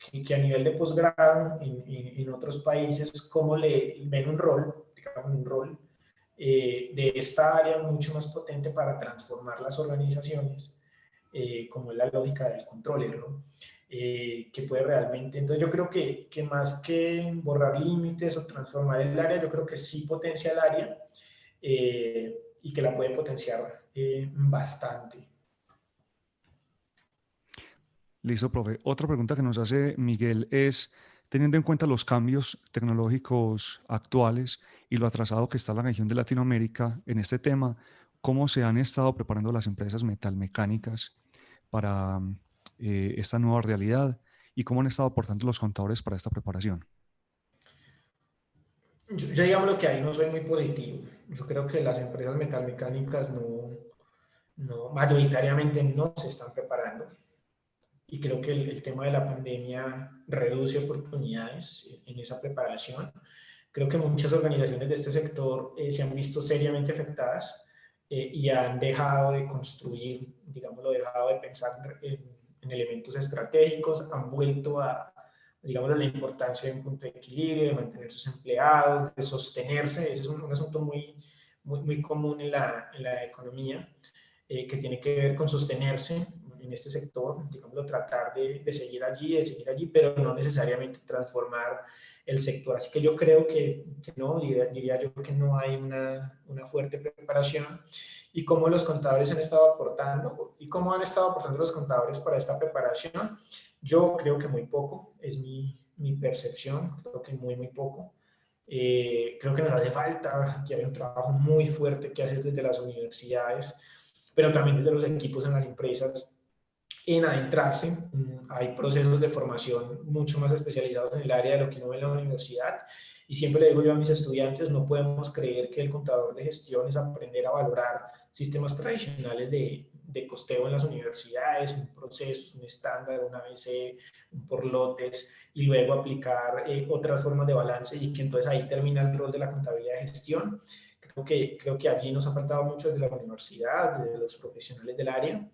que a nivel de posgrado en otros países, cómo le ven un rol, digamos, un rol de esta área mucho más potente para transformar las organizaciones, como es la lógica del controller, ¿no? Que puede realmente, entonces yo creo que más que borrar límites o transformar el área, yo creo que sí potencia el área y que la puede potenciar bastante. Listo, profe. Otra pregunta que nos hace Miguel es, teniendo en cuenta los cambios tecnológicos actuales y lo atrasado que está la región de Latinoamérica en este tema, ¿cómo se han estado preparando las empresas metalmecánicas para esta nueva realidad y cómo han estado aportando los contadores para esta preparación? Yo digamos lo que ahí no soy muy positivo. Yo creo que las empresas metalmecánicas mayoritariamente no se están preparando. Y creo que el tema de la pandemia reduce oportunidades en esa preparación. Creo que muchas organizaciones de este sector se han visto seriamente afectadas y han dejado de construir, digamos, dejado de pensar en elementos estratégicos, han vuelto a, digamos, la importancia de un punto de equilibrio, de mantener sus empleados, de sostenerse. Ese es un asunto muy común en la economía, que tiene que ver con sostenerse en este sector, digámoslo, tratar de seguir allí, pero no necesariamente transformar el sector. Así que yo creo que no, diría yo que no hay una fuerte preparación. ¿Y cómo los contadores han estado aportando? ¿Y cómo han estado aportando los contadores para esta preparación? Yo creo que muy poco, es mi percepción, creo que muy poco. Creo que nos hace falta, que hay un trabajo muy fuerte que hacer desde las universidades, pero también desde los equipos en las empresas, en adentrarse. Hay procesos de formación mucho más especializados en el área de lo que uno ve en la universidad. Y siempre le digo yo a mis estudiantes, no podemos creer que el contador de gestión es aprender a valorar sistemas tradicionales de costeo en las universidades, un proceso, un estándar, un ABC, un por lotes, y luego aplicar otras formas de balance y que entonces ahí termina el rol de la contabilidad de gestión. Creo que allí nos ha faltado mucho desde la universidad, desde los profesionales del área,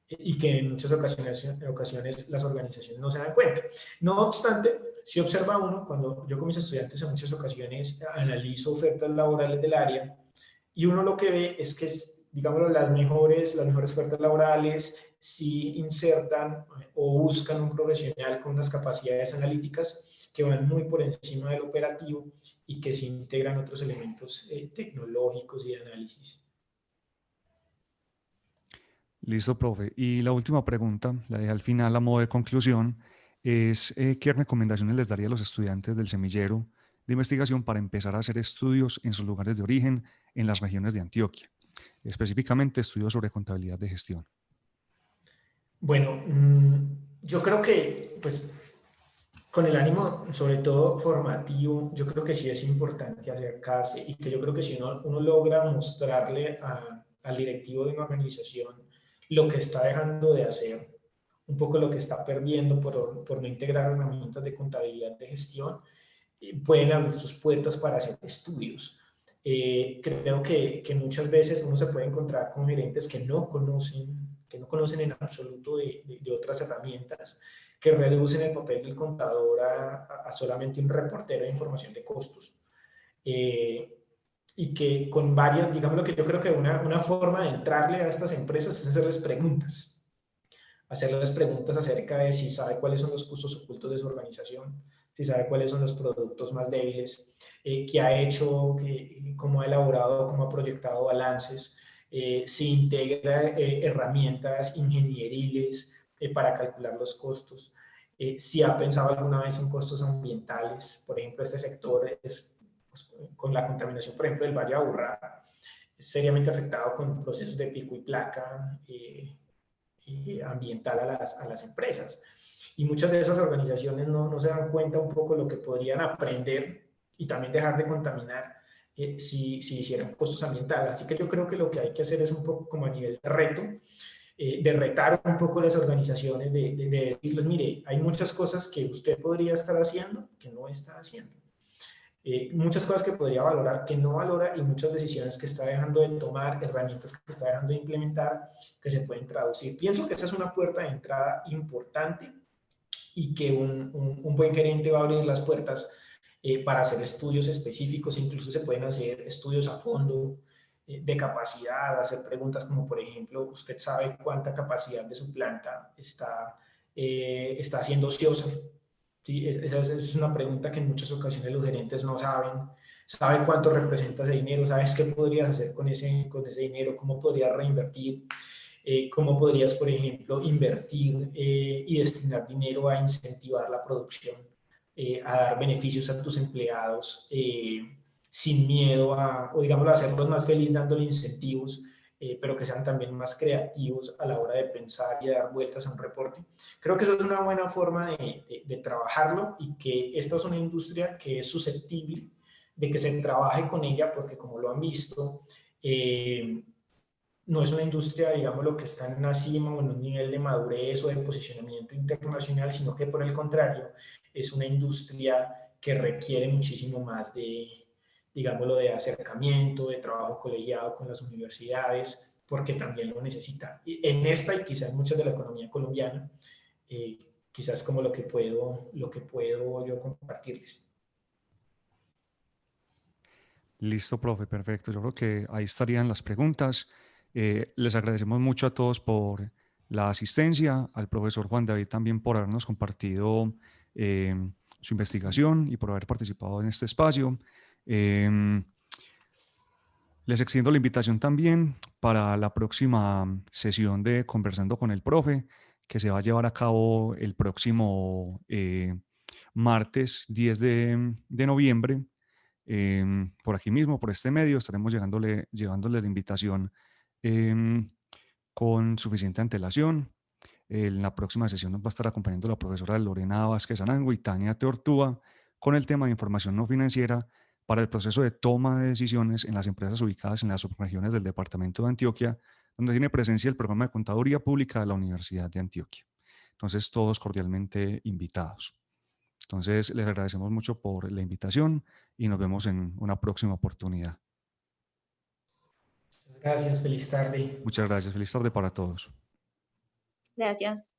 y que en muchas ocasiones las organizaciones no se dan cuenta. No obstante, si observa uno, cuando yo con mis estudiantes en muchas ocasiones analizo ofertas laborales del área, y uno lo que ve es que, digámoslo, las mejores ofertas laborales sí insertan o buscan un profesional con unas capacidades analíticas que van muy por encima del operativo y que se integran otros elementos tecnológicos y de análisis. Listo, profe. Y la última pregunta, la dejé al final a modo de conclusión, es ¿qué recomendaciones les daría a los estudiantes del semillero de investigación para empezar a hacer estudios en sus lugares de origen en las regiones de Antioquia? Específicamente estudios sobre contabilidad de gestión. Bueno, yo creo que, pues, con el ánimo, sobre todo formativo, yo creo que sí es importante acercarse y que yo creo que si uno logra mostrarle al directivo de una organización lo que está dejando de hacer, un poco lo que está perdiendo por no integrar herramientas de contabilidad de gestión, pueden abrir sus puertas para hacer estudios. Creo que muchas veces uno se puede encontrar con gerentes que no conocen en absoluto de otras herramientas, que reducen el papel del contador a solamente un reportero de información de costos. Y que con varias, digamos lo que yo creo que una forma de entrarle a estas empresas es hacerles preguntas acerca de si sabe cuáles son los costos ocultos de su organización, si sabe cuáles son los productos más débiles, qué ha hecho, cómo ha elaborado, cómo ha proyectado balances, si integra herramientas ingenieriles para calcular los costos, si ha pensado alguna vez en costos ambientales. Por ejemplo, este sector es, pues, con la contaminación, por ejemplo, del Valle de Aburrá, es seriamente afectado con procesos de pico y placa, ambiental a las empresas. Y muchas de esas organizaciones no se dan cuenta un poco lo que podrían aprender y también dejar de contaminar si hicieran costos ambientales. Así que yo creo que lo que hay que hacer es un poco como a nivel de reto, de retar un poco las organizaciones, de decirles, mire, hay muchas cosas que usted podría estar haciendo que no está haciendo. Muchas cosas que podría valorar que no valora y muchas decisiones que está dejando de tomar, herramientas que está dejando de implementar que se pueden traducir. Pienso que esa es una puerta de entrada importante y que un buen gerente va a abrir las puertas para hacer estudios específicos, incluso se pueden hacer estudios a fondo de capacidad, hacer preguntas como, por ejemplo, ¿usted sabe cuánta capacidad de su planta está siendo ociosa? ¿Sí? Esa es una pregunta que en muchas ocasiones los gerentes no saben. ¿Sabe cuánto representa ese dinero? ¿Sabes qué podrías hacer con ese dinero? ¿Cómo podrías reinvertir? ¿Cómo podrías, por ejemplo, invertir y destinar dinero a incentivar la producción, a dar beneficios a tus empleados sin miedo o digámoslo, hacerlos más felices dándole incentivos, pero que sean también más creativos a la hora de pensar y de dar vueltas a un reporte? Creo que esa es una buena forma de trabajarlo y que esta es una industria que es susceptible de que se trabaje con ella porque como lo han visto, no es una industria, digamos, lo que está en una cima o en un nivel de madurez o de posicionamiento internacional, sino que por el contrario, es una industria que requiere muchísimo más de, digámoslo, de acercamiento, de trabajo colegiado con las universidades, porque también lo necesita. Y en esta y quizás muchas de la economía colombiana, quizás como lo que puedo yo compartirles. Listo, profe, perfecto. Yo creo que ahí estarían las preguntas. Les agradecemos mucho a todos por la asistencia, al profesor Juan David también por habernos compartido eh, su investigación y por haber participado en este espacio. Eh, Les extiendo la invitación también para la próxima sesión de Conversando con el Profe, que se va a llevar a cabo el próximo martes 10 de noviembre. Por aquí mismo, por este medio, estaremos llevándole la invitación em, con suficiente antelación. En la próxima sesión nos va a estar acompañando la profesora Lorena Vázquez Arango y Tania Teortúa con el tema de información no financiera para el proceso de toma de decisiones en las empresas ubicadas en las subregiones del departamento de Antioquia, donde tiene presencia el programa de contaduría pública de la Universidad de Antioquia. Entonces, todos cordialmente invitados. Entonces, les agradecemos mucho por la invitación y nos vemos en una próxima oportunidad. Gracias, feliz tarde. Muchas gracias. Feliz tarde para todos. Gracias.